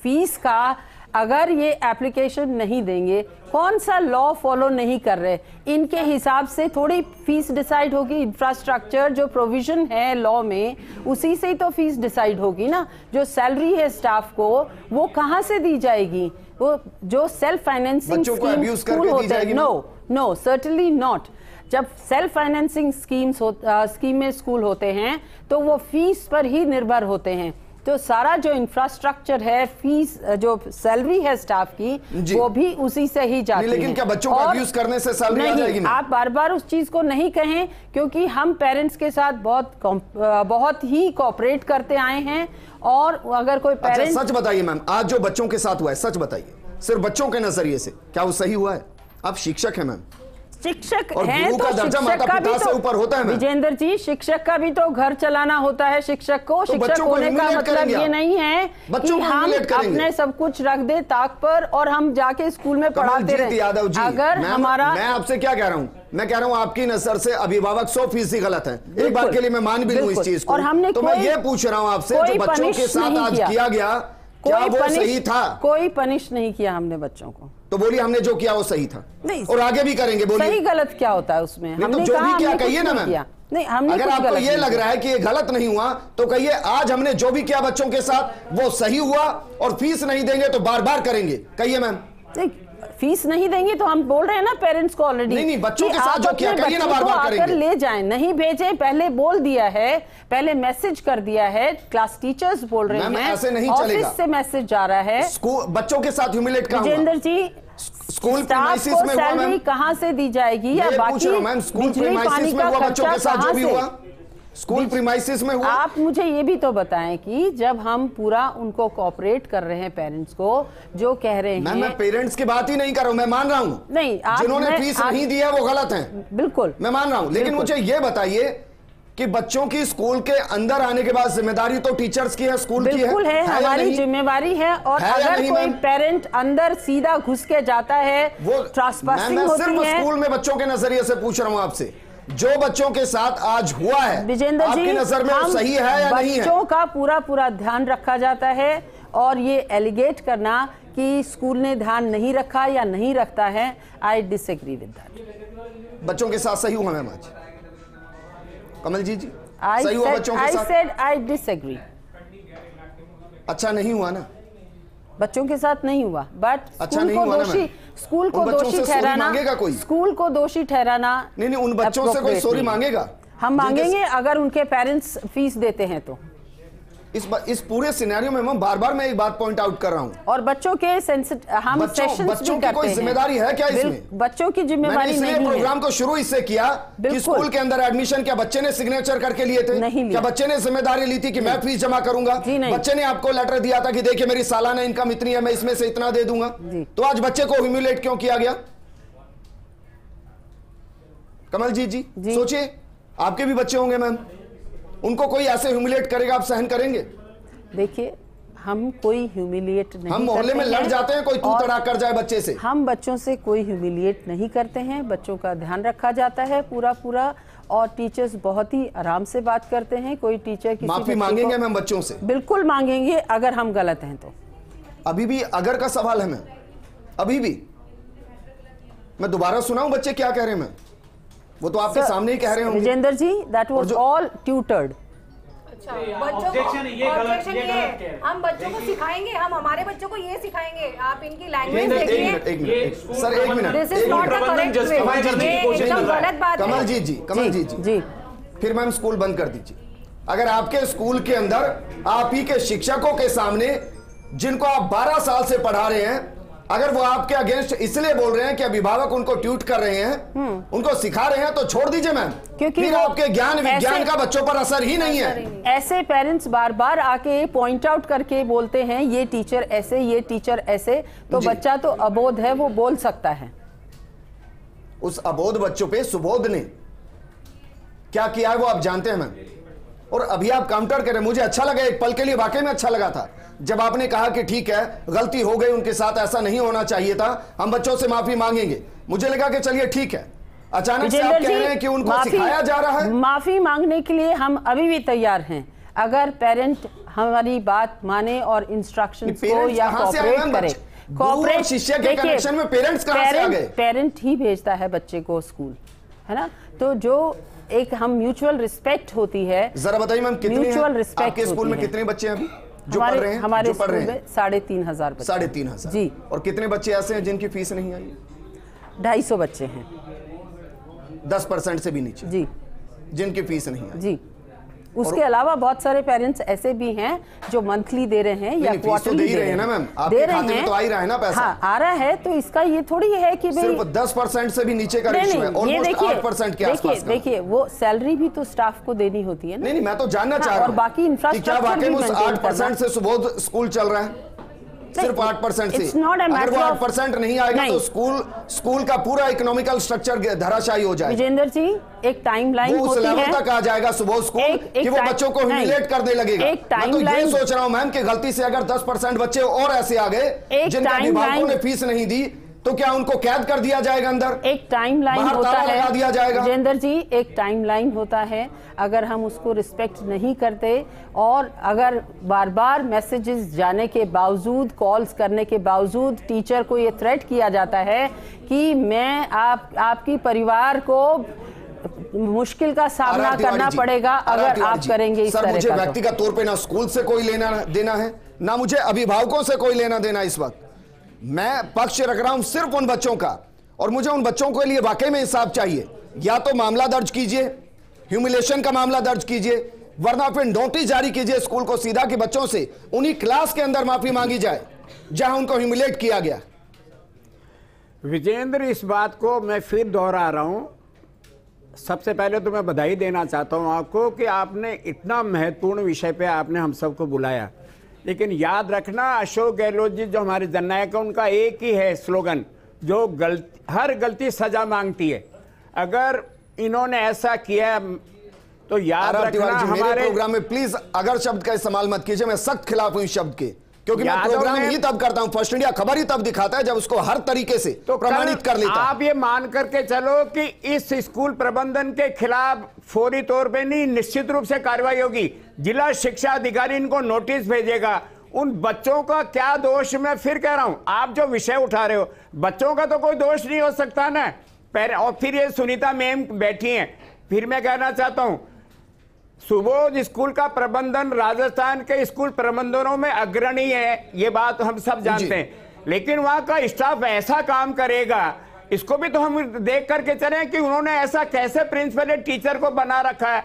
फीस का अगर ये एप्लीकेशन नहीं देंगे, कौन सा लॉ फॉलो नहीं कर रहे, इनके हिसाब से थोड़ी फीस डिसाइड होगी। इंफ्रास्ट्रक्चर जो प्रोविजन है लॉ में, उसी से ही तो फीस डिसाइड होगी ना। जो सैलरी है स्टाफ को, वो कहाँ से दी जाएगी? वो जो सेल्फ फाइनेंसिंग स्कूल होते हैं, नो सर्टेनली नॉट। जब सेल्फ फाइनेंसिंग स्कीम में स्कूल होते हैं तो वो फीस पर ही निर्भर होते हैं। तो सारा जो इंफ्रास्ट्रक्चर है, फीस जो सैलरी है स्टाफ की, वो भी उसी से ही जाती है। लेकिन क्या बच्चों को अब्यूज करने से सैलरी आ जाएगी? आप बार बार उस चीज को नहीं कहें, क्योंकि हम पेरेंट्स के साथ बहुत ही कोऑपरेट करते आए हैं। और अगर कोई पेरेंट्स सच बताइए मैम, आज जो बच्चों के साथ हुआ है, सच बताइए, सिर्फ बच्चों के नजरिए से क्या वो सही हुआ है? आप शिक्षक हैं मैम, शिक्षक और हैं तो शिक्षक का भी तो ऊपर होता है। विजेंद्र जी, शिक्षक का भी तो घर चलाना होता है। शिक्षक को शिक्षक होने का मतलब ये नहीं है कि हम अपने सब कुछ रख दे ताक पर और हम जाके स्कूल में पढ़ाते रहे। यादव जी, अगर हमारा, मैं आपसे क्या कह रहा हूँ, मैं कह रहा हूँ आपकी नजर से अभिभावक 100% गलत है। एक बार के लिए मैं मान भी लूं इस चीज को, और हमने तो मैं ये पूछ रहा हूँ आपसे, जो बच्चों के साथ आज किया गया, क्या वो सही था? कोई पनिश नहीं किया हमने बच्चों को। तो बोलिए हमने जो किया वो सही था, नहीं, और आगे भी करेंगे। बोलिए सही गलत क्या होता है उसमें? हमने तो जो भी किया कहिए ना मैम। नहीं, हमने अगर आपको ये लग रहा है कि ये गलत नहीं हुआ तो कहिए आज हमने जो भी किया बच्चों के साथ वो सही हुआ, और फीस नहीं देंगे तो बार बार करेंगे। कहिए मैम। फीस नहीं देंगे तो हम बोल रहे हैं ना पेरेंट्स को ऑलरेडी। नहीं, बच्चों के साथ जो किया कहिए ना, बार बार करेंगे। ले जाएं, नहीं भेजे, पहले बोल दिया है, पहले मैसेज कर दिया है, क्लास टीचर्स बोल रहे हैं, ऐसे नहीं चलेगा। ऑफिस से मैसेज जा रहा है। बच्चों के साथ ह्यूमिलेट कहाँ हुआ? विजेंद्र जी, स्कूल प्रीमाइसिस में हुआ मैम, कहाँ से दी जाएगी? या बाकी बिजली पानी का खर्चा कहाँ से? स्कूल प्रीमाइसिस में हुआ। आप मुझे ये भी तो बताएं कि जब हम पूरा उनको कोऑपरेट कर रहे हैं पेरेंट्स को, जो कह रहे हैं, मैं पेरेंट्स की बात ही नहीं कर रहा हूं, मैं मान रहा हूं नहीं, जिन्होंने फीस नहीं दिया वो गलत हैं, बिल्कुल मैं मान रहा हूं। लेकिन मुझे ये बताइए कि बच्चों की स्कूल के अंदर आने के बाद जिम्मेदारी तो टीचर्स की है, स्कूल की है। बिल्कुल है, हमारी जिम्मेवारी है। और अगर कोई पेरेंट अंदर सीधा घुस के जाता है, वो ट्रांसपासिंग होती है। मैं सिर्फ स्कूल में बच्चों के नजरिए से पूछ रहा हूं आपसे, जो बच्चों के साथ आज हुआ है विजेंद्र जी, आपकी नजर में वो सही है या नहीं है? बच्चों का पूरा ध्यान रखा जाता है, और ये एलिगेट करना कि स्कूल ने ध्यान नहीं रखा या नहीं रखता है, आई डिसएग्री विद दैट। बच्चों के साथ सही हुआ मैम आज? कमल जी सही हुआ बच्चों के साथ? I said I disagree। अच्छा नहीं हुआ ना? बच्चों के साथ नहीं हुआ, बट अच्छा, नहीं हुआ ना स्कूल को दोषी ठहराना, स्कूल को दोषी ठहराना, नहीं उन बच्चों से कोई सॉरी मांगेगा? हम मांगेंगे अगर उनके पेरेंट्स फीस देते हैं तो। इस पूरे सिनेरियो में मैं बार-बार मैं एक बात पॉइंट आउट कर रहा हूं, और बच्चों के हम बच्चों की कोई जिम्मेदारी है क्या इसमें? बच्चों की जिम्मेदारी नहीं है। प्रोग्राम को शुरू इससे किया कि स्कूल के अंदर एडमिशन क्या बच्चे ने सिग्नेचर करके लिए थे? नहीं, क्या बच्चे ने जिम्मेदारी ली थी कि मैं फीस जमा करूंगा? बच्चे ने आपको लेटर दिया था कि देखिए मेरी सालाना इनकम इतनी है, मैं इसमें से इतना दे दूंगा। तो आज बच्चे को ह्यूमिलेट क्यों किया गया? कमल जी सोचिए, आपके भी बच्चे होंगे मैम, उनको कोई ऐसे ह्यूमिलेट करेगा, आप सहन करेंगे? देखिए, हम कोई ह्यूमिलिएट नहीं, हम मोहल्ले में लड़ जाते हैं, कोई तू तड़ाक कर जाए बच्चे से, हम बच्चों से कोई ह्यूमिलिएट नहीं करते हैं। बच्चों का ध्यान रखा जाता है पूरा, और टीचर्स बहुत ही आराम से बात करते हैं। कोई टीचर किसी माफी मांगेंगे मैम बच्चों से? बिल्कुल मांगेंगे अगर हम गलत हैं तो। अभी भी अगर का सवाल है मैम, अभी भी मैं दोबारा सुनाऊं बच्चे क्या कह रहे हैं मैम? वो तो आपके सामने ही कह रहे होंगे। Vijender ji, that was all tutored. Objection ये हम बच्चों को सिखाएंगे, हम हमारे बच्चों को ये सिखाएंगे, आप इनकी लैंग्वेज देखिए। एक मिनट सर, एक minute, this is not the correct way, एकदम गलत बात है। कमल जी, फिर मैम स्कूल बंद कर दीजिए। अगर आपके स्कूल के अंदर आप ही के शिक्षकों के सामने, जिनको आप 12 साल से पढ़ा रहे हैं, अगर वो आपके अगेंस्ट इसलिए बोल रहे हैं कि अभिभावक उनको ट्यूट कर रहे हैं, उनको सिखा रहे हैं, तो छोड़ दीजिए मैम, क्योंकि फिर आपके ज्ञान विज्ञान का बच्चों पर असर ही नहीं है। ऐसे पेरेंट्स बार बार आके पॉइंट आउट करके बोलते हैं ये टीचर ऐसे, ये टीचर ऐसे, तो बच्चा तो अबोध है, वो बोल सकता है। उस अबोध बच्चों पे सुबोध ने क्या किया है वो आप जानते हैं मैम, और अभी आप काउंटर करें। मुझे अच्छा लगा, एक पल के लिए वाकई में अच्छा लगा था जब आपने कहा कि ठीक है गलती हो गई, उनके साथ ऐसा नहीं होना चाहिए था, हम बच्चों से माफी मांगेंगे। मुझे लगा कि चलिए ठीक है, अचानक से आप कह रहे हैं कि उनको सिखाया जा रहा है। माफी मांगने के लिए हम अभी भी तैयार हैं, अगर पेरेंट हमारी बात माने और इंस्ट्रक्शंस को या कोऑपरेट करे। कोऑपरेट शिष्य के कनेक्शन में पेरेंट्स कहां से आ गए? पेरेंट ही भेजता है बच्चे को स्कूल, है ना? तो जो एक हम म्यूचुअल रिस्पेक्ट होती है। जरा बताइए मैम, कितने म्यूचुअल रिस्पेक्ट आपके स्कूल में? कितने बच्चे हैं अभी जो पढ़ रहे हैं? हमारे स्कूल में 3,500 बच्चे। 3,500 जी। और कितने बच्चे ऐसे हैं जिनकी फीस नहीं आई? 250 बच्चे हैं। 10% से भी नीचे जी, जिनकी फीस नहीं आई। जी। उसके अलावा बहुत सारे पेरेंट्स ऐसे भी हैं जो मंथली दे रहे हैं या क्वार्टरली दे रहे हैं ना मैम, आपके खाते में तो आ ही रहा है ना पैसा। हाँ, आ रहा है, तो इसका ये थोड़ी है कि भाई सिर्फ 10% से भी नीचे का रेशियो है, ऑलमोस्ट 8% के आसपास। देखिए, वो सैलरी भी तो स्टाफ को देनी होती है ना। नहीं, मैं तो जानना चाह रहा हूं, और बाकी इंफ्रास्ट्रक्चर क्या वाकई में उस 8% से सुबोध स्कूल चल रहा है? सिर्फ 8% से? अगर वो 8% नहीं आएगा तो स्कूल का पूरा इकोनॉमिकल स्ट्रक्चर धराशायी हो जाएगा। विजेंद्र जी, एक टाइमलाइन होती है, उस तक आ जाएगा सुबोध स्कूल कि वो बच्चों को ह्यूमिलेट करने लगेगा। मैं तो ये सोच रहा हूं मैम कि गलती से अगर 10% बच्चे और ऐसे आ गए जिनका अभिभावकों ने फीस नहीं दी, तो क्या उनको कैद कर दिया जाएगा अंदर? एक टाइमलाइन होता है, लगा दिया जाएगा। विजेंद्र जी, एक टाइमलाइन होता है, अगर हम उसको रिस्पेक्ट नहीं करते और अगर बार बार मैसेजेस जाने के बावजूद, कॉल्स करने के बावजूद टीचर को ये थ्रेट किया जाता है कि मैं आपकी परिवार को मुश्किल का सामना करना पड़ेगा अगर आप करेंगे इस तरह का। मुझे व्यक्तिगत तौर पे ना स्कूल से कोई लेना देना है, ना मुझे अभिभावकों से कोई लेना देना। इस वक्त मैं पक्ष रख रहा हूं सिर्फ उन बच्चों का, और मुझे उन बच्चों के लिए वाकई में इंसाफ चाहिए। या तो मामला दर्ज कीजिए, ह्यूमिलेशन का मामला दर्ज कीजिए, वरना फिर नोटिस जारी कीजिए स्कूल को सीधा कि बच्चों से उन्हीं क्लास के अंदर माफी मांगी जाए जहां उनको ह्यूमिलेट किया गया। विजेंद्र, इस बात को मैं फिर दोहरा रहा हूं। सबसे पहले तो मैं बधाई देना चाहता हूं आपको कि आपने इतना महत्वपूर्ण विषय पे आपने हम सबको बुलाया। लेकिन याद रखना, अशोक गहलोत जी जो हमारे जननायक हैं, उनका एक ही है स्लोगन, जो हर गलती सजा मांगती है। अगर इन्होंने ऐसा किया तो याद रखना हमारे प्रोग्राम में प्लीज अगर शब्द का इस्तेमाल मत कीजिए। मैं सख्त खिलाफ हूं इस शब्द के, क्योंकि मैं प्रोग्राम ही तब करता हूं, फर्स्ट इंडिया खबर ही तब दिखाता है जब उसको हर तरीके से तो प्रमाणित कर लेता। आप ये मान करके चलो कि इस स्कूल प्रबंधन के खिलाफ फौरी तौर पे नहीं, निश्चित रूप से कार्रवाई होगी। जिला शिक्षा अधिकारी इनको नोटिस भेजेगा। उन बच्चों का क्या दोष? मैं फिर कह रहा हूं, आप जो विषय उठा रहे हो, बच्चों का तो कोई दोष नहीं हो सकता ना। और फिर ये सुनीता मैम बैठी हैं, फिर मैं कहना चाहता हूं सुबोध स्कूल का प्रबंधन राजस्थान के स्कूल प्रबंधनों में अग्रणी है, ये बात हम सब जानते हैं, लेकिन वहां का स्टाफ ऐसा काम करेगा, इसको भी तो हम देख करके चले कि उन्होंने ऐसा कैसे प्रिंसिपल टीचर को बना रखा है।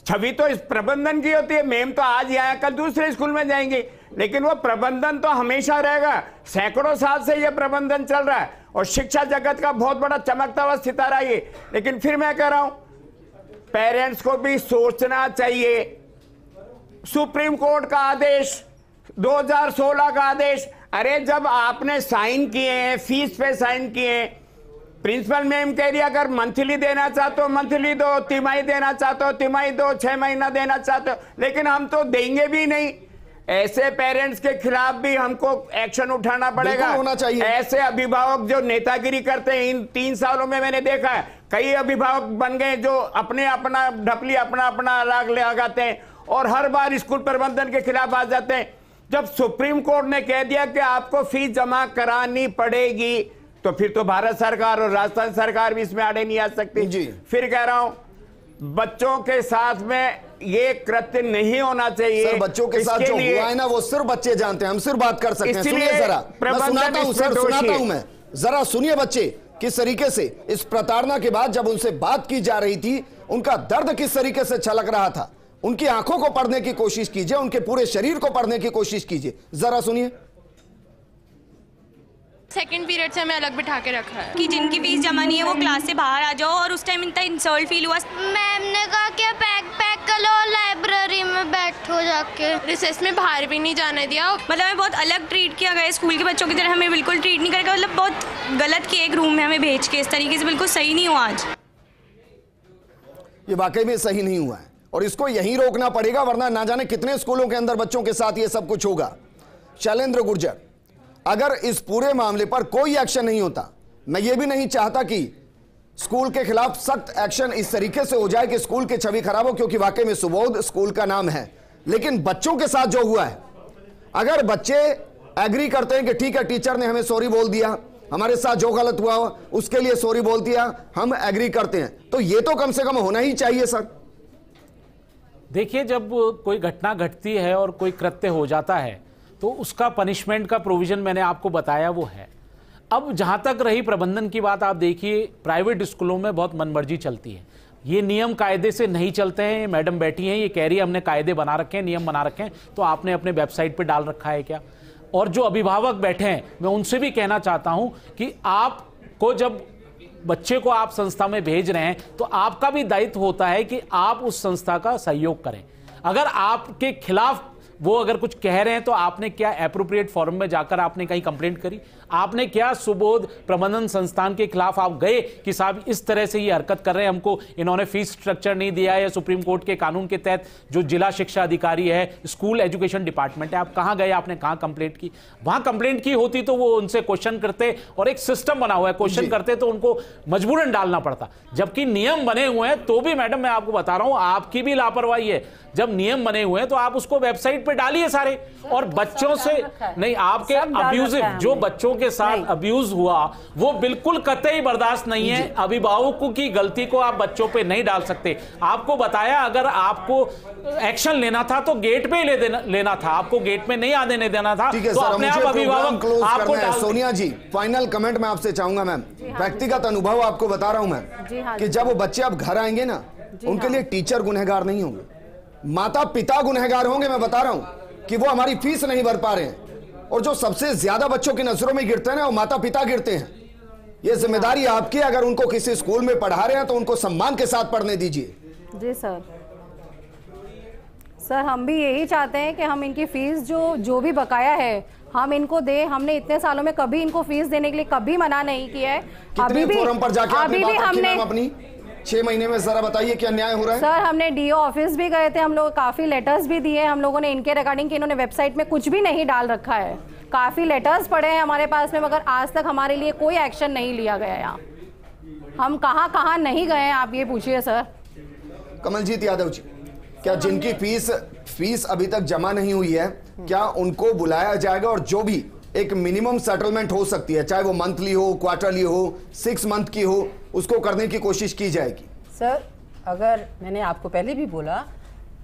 छवि तो इस प्रबंधन की होती है, मैम तो आज यहाँ कल दूसरे स्कूल में जाएंगी, लेकिन वो प्रबंधन तो हमेशा रहेगा। सैकड़ों साल से ये प्रबंधन चल रहा है और शिक्षा जगत का बहुत बड़ा चमकता हुआ सितारा ये। लेकिन फिर मैं कह रहा हूं, पेरेंट्स को भी सोचना चाहिए। सुप्रीम कोर्ट का आदेश, 2016 का आदेश, अरे जब आपने साइन किए हैं, फीस पे साइन किए हैं, प्रिंसिपल मैम कह रही अगर मंथली देना चाहते हो मंथली दो, तिमाही देना चाहते हो तिमाही दो, 6 महीना देना चाहते हो, लेकिन हम तो देंगे भी नहीं। ऐसे पेरेंट्स के खिलाफ भी हमको एक्शन उठाना पड़ेगा। होना चाहिए। ऐसे अभिभावक जो नेतागिरी करते हैं, इन 3 सालों में मैंने देखा है कई अभिभावक बन गए जो अपने अपना ढपली अपना अपना राग लगाते हैं और हर बार स्कूल प्रबंधन के खिलाफ आ जाते हैं। जब सुप्रीम कोर्ट ने कह दिया कि आपको फीस जमा करानी पड़ेगी, तो फिर तो भारत सरकार और राजस्थान सरकार भी इसमें आड़े नहीं आ सकती जी। फिर कह रहा हूं, बच्चों के साथ में ये कृत्य नहीं होना चाहिए। सर, बच्चों के साथ जो हुआ है ना, वो सिर्फ बच्चे जानते हैं, हम सिर्फ बात कर सकते हैं। सुनिए जरा, मैं सुनाता हूं सर, सुनाता हूं मैं, जरा सुनिए। बच्चे किस तरीके से इस प्रताड़ना के बाद जब उनसे बात की जा रही थी, उनका दर्द किस तरीके से छलक रहा था, उनकी आंखों को पढ़ने की कोशिश कीजिए, उनके पूरे शरीर को पढ़ने की कोशिश कीजिए, जरा सुनिए। सेकंड पीरियड से हमें अलग बिठा के रखा है कि जिनकी फीस जमा नहीं है वो क्लास से बाहर आ जाओ, और उस टाइम इतना इंसल्ट फील हुआ। मैम ने कहा कि पैक कर लो, लाइब्रेरी में बैठो जाके। रिसेस में बाहर भी नहीं जाने दिया, मतलब हमें बहुत अलग ट्रीट किया गया। स्कूल के बच्चों की तरह हमें बिल्कुल ट्रीट नहीं करेगा, मतलब बहुत गलत किया एक रूम में हमें भेज के, इस तरीके से बिल्कुल सही नहीं हुआ आज। ये वाकई में सही नहीं हुआ है और इसको यहीं रोकना पड़ेगा, वरना ना जाने कितने स्कूलों के अंदर बच्चों के साथ ये सब कुछ होगा। शैलेंद्र गुर्जर, अगर इस पूरे मामले पर कोई एक्शन नहीं होता, मैं ये भी नहीं चाहता कि स्कूल के खिलाफ सख्त एक्शन इस तरीके से हो जाए कि स्कूल की छवि खराब हो, क्योंकि वाकई में सुबोध स्कूल का नाम है, लेकिन बच्चों के साथ जो हुआ है, अगर बच्चे एग्री करते हैं कि ठीक है टीचर ने हमें सॉरी बोल दिया, हमारे साथ जो गलत हुआ उसके लिए सॉरी बोल दिया, हम एग्री करते हैं, तो ये तो कम से कम होना ही चाहिए सर। देखिए, जब कोई घटना घटती है और कोई कृत्य हो जाता है तो उसका पनिशमेंट का प्रोविजन मैंने आपको बताया वो है। अब जहां तक रही प्रबंधन की बात, आप देखिए प्राइवेट स्कूलों में बहुत मनमर्जी चलती है, ये नियम कायदे से नहीं चलते हैं। मैडम बैठी हैं, ये कह रही है हमने कायदे बना रखे हैं, नियम बना रखे हैं, तो आपने अपने वेबसाइट पे डाल रखा है क्या? और जो अभिभावक बैठे हैं, मैं उनसे भी कहना चाहता हूं कि आपको जब बच्चे को आप संस्था में भेज रहे हैं तो आपका भी दायित्व होता है कि आप उस संस्था का सहयोग करें। अगर आपके खिलाफ वो अगर कुछ कह रहे हैं तो आपने क्या एप्रोप्रिएट फॉरम में जाकर आपने कहीं कंप्लेंट करी? आपने क्या सुबोध प्रबंधन संस्थान के खिलाफ आप गए कि साहब इस तरह से ये हरकत कर रहे हैं, हमको इन्होंने फीस स्ट्रक्चर नहीं दिया है, या सुप्रीम कोर्ट के कानून के तहत जो जिला शिक्षा अधिकारी है, स्कूल एजुकेशन डिपार्टमेंट है, आप कहां गए, आपने कहां कंप्लेंट की? वहां कंप्लेंट की होती तो वो उनसे क्वेश्चन करते, और एक सिस्टम बना हुआ है, क्वेश्चन करते तो उनको मजबूरन डालना पड़ता। जबकि नियम बने हुए हैं तो भी मैडम मैं आपको बता रहा हूं आपकी भी लापरवाही है। जब नियम बने हुए हैं तो आप उसको वेबसाइट पे डालिए सारे, और बच्चों से नहीं, आपके अब्यूजिव जो बच्चों के साथ अब्यूज हुआ वो बिल्कुल कतई बर्दाश्त नहीं है। अभिभावकों की गलती को आप बच्चों पे नहीं डाल सकते। आपको बताया अगर आपको एक्शन लेना था तो गेट पे ही लेना था, आपको गेट में नहीं आने देना था, तो अपने आप अभिभावक आपको। सोनिया जी, फाइनल कमेंट मैं आपसे चाहूंगा मैम, व्यक्तिगत अनुभव आपको बता रहा हूं मैं कि जब वो बच्चे अब घर आएंगे ना, उनके लिए टीचर गुनहगार नहीं होंगे, माता पिता गुनहगार होंगे। मैं बता रहा हूं कि वो हमारी फीस नहीं भर पा रहे हैं, और जो सबसे ज्यादा बच्चों की नजरों में गिरते हैं ना, वो माता पिता गिरते हैं। ये जिम्मेदारी आपकी, अगर उनको किसी स्कूल में पढ़ा रहे हैं तो उनको सम्मान के साथ पढ़ने दीजिए। जी सर, सर हम भी यही चाहते हैं कि हम इनकी फीस जो भी बकाया है हम इनको दें। हमने इतने सालों में कभी इनको फीस देने के लिए कभी मना नहीं किया है। अभी भी फोरम पर जाके आपने बात रखी मैम अपनी 6 महीने में, जरा बताइए क्या अन्याय हो रहा है? सर हमने डीओ ऑफिस भी गए थे, हम लोग काफी लेटर्स भी दिए हम लोगों ने इनके रिगार्डिंग कि इन्होंने वेबसाइट में कुछ भी नहीं डाल रखा है। काफी लेटर्स पड़े हैं हमारे पास में, मगर आज तक हमारे लिए कोई एक्शन नहीं लिया गया। यहाँ हम कहाँ नहीं गए हैं, आप ये पूछिए सर। कमलजीत यादव जी, क्या जिनकी फीस अभी तक जमा नहीं हुई है, क्या उनको बुलाया जाएगा और जो भी एक मिनिमम सेटलमेंट हो सकती है, चाहे वो मंथली हो, क्वार्टरली हो, 6 मंथ की हो, उसको करने की कोशिश की जाएगी? सर अगर मैंने आपको पहले भी बोला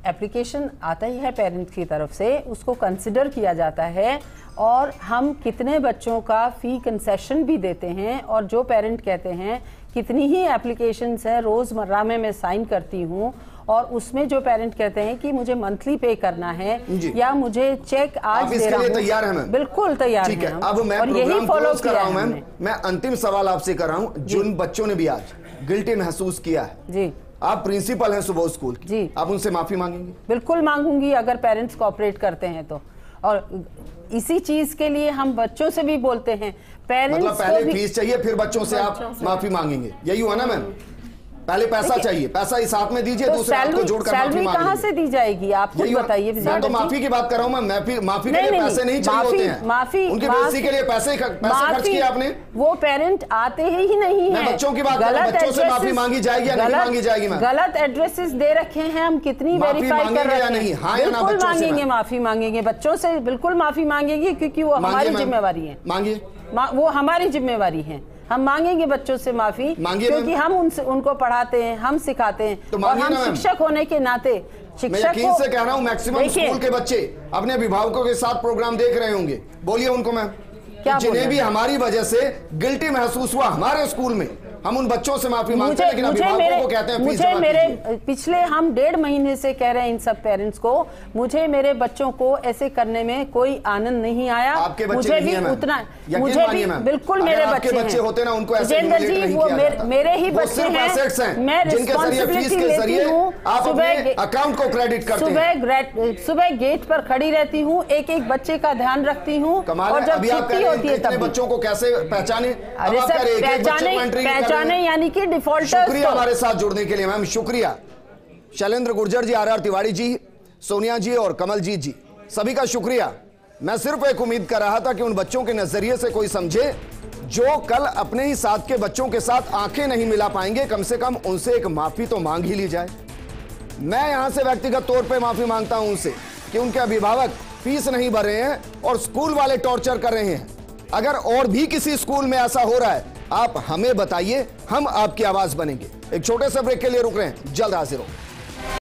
एप्लीकेशन आता ही है पेरेंट्स की तरफ से, उसको कंसिडर किया जाता है और हम कितने बच्चों का फ़ी कंसेशन भी देते हैं। और जो पेरेंट कहते हैं कितनी ही एप्लीकेशंस हैं रोज़मर्रा में मैं साइन करती हूँ, और उसमें जो पेरेंट कहते हैं कि मुझे मंथली पे करना है या मुझे चेक आज दे रहा हूं, तैयार है मैम? बिल्कुल तैयार ठीक है। हम। अब मैं और यही फॉलो कर रहा हूं मैम। मैं अंतिम सवाल आपसे कर रहा हूं। जिन बच्चों ने भी आज गिल्टी महसूस किया है जी, आप प्रिंसिपल हैं सुबोध स्कूल की जी, आप उनसे माफी मांगेंगे? बिल्कुल मांगूंगी, अगर पेरेंट्स कोऑपरेट करते हैं तो। और इसी चीज के लिए हम बच्चों से भी बोलते हैं, पेरेंट्स मतलब पहले फीस चाहिए फिर बच्चों से आप माफी मांगेंगे, यही हुआ ना मैम? पहले पैसा चाहिए, पैसा ही साथ में दीजिए, तो दूसरे हाथ को जोड़कर माफी सैलरी कहाँ से दी जाएगी आप खुद बताइए। मैं तो माफी की बात कर रहा हूँ, मैं माफी के लिए पैसे नहीं चाहिए होते हैं। माफी उनकी बेइज्जती के लिए पैसे खर्च किए आपने। वो पेरेंट आते ही नहीं है। बच्चों की बात कर रहा हूं, बच्चों से माफी मांगी जाएगी या नहीं मांगी जाएगी? मैम गलत एड्रेसेस दे रखे हैं, हम कितनी वेरीफाई कर रहे हैं? बिल्कुल मांगेंगे, माफी मांगेंगे, बच्चों से बिल्कुल माफी मांगेंगे, क्योंकि वो हमारी जिम्मेवारी है। मांगिए, वो हमारी जिम्मेवारी है, हम मांगेंगे बच्चों से माफी, क्योंकि हम उनको पढ़ाते हैं, हम सिखाते हैं, तो और हम शिक्षक होने के नाते मैं यकीन से कह रहा हूं मैक्सिमम स्कूल के बच्चे अपने अभिभावकों के साथ प्रोग्राम देख रहे होंगे। बोलिए उनको मैम, जिन्हें भी हमारी वजह से गिल्टी महसूस हुआ हमारे स्कूल में, हम उन बच्चों से माफी मांगते हैं, लेकिन अभिभावकों को कहते हैं मुझे मेरे पिछले हम 1.5 महीने से कह रहे हैं इन सब पेरेंट्स को, मुझे मेरे बच्चों को ऐसे करने में कोई आनंद नहीं आया। आपके बच्चे मुझे भी उतना, मुझे भी बिल्कुल मेरे बच्चे होते ना, उनको ऐसे जी, वो मेरे ही बच्चे हैं, मैं रिस्पॉन्सिबिलिटी लेती हूँ। आप अपने अकाउंट को क्रेडिट करते हैं। सुबह गेट पर खड़ी रहती हूँ, एक एक बच्चे का ध्यान रखती हूँ, और जब छुट्टी होती है तब बच्चों को कैसे पहचाने? पहचाने यानी कि डिफॉल्टर्स। शुक्रिया हमारे साथ जुड़ने के लिए मैम, शुक्रिया। शैलेंद्र गुर्जर जी, आर तिवारी जी, सोनिया जी और कमलजीत जी, सभी का शुक्रिया। मैं सिर्फ एक उम्मीद कर रहा था कि उन बच्चों के नजरिए से कोई समझे जो कल अपने ही साथ के बच्चों के साथ आंखें नहीं मिला पाएंगे, कम से कम उनसे एक माफी तो मांग ही ली जाए। मैं यहां से व्यक्तिगत तौर पे माफी मांगता हूं उनसे कि उनके अभिभावक फीस नहीं भर रहे हैं और स्कूल वाले टॉर्चर कर रहे हैं। अगर और भी किसी स्कूल में ऐसा हो रहा है, आप हमें बताइए, हम आपकी आवाज बनेंगे। एक छोटे से ब्रेक के लिए रुक रहे हैं, जल्द हाजिर हो।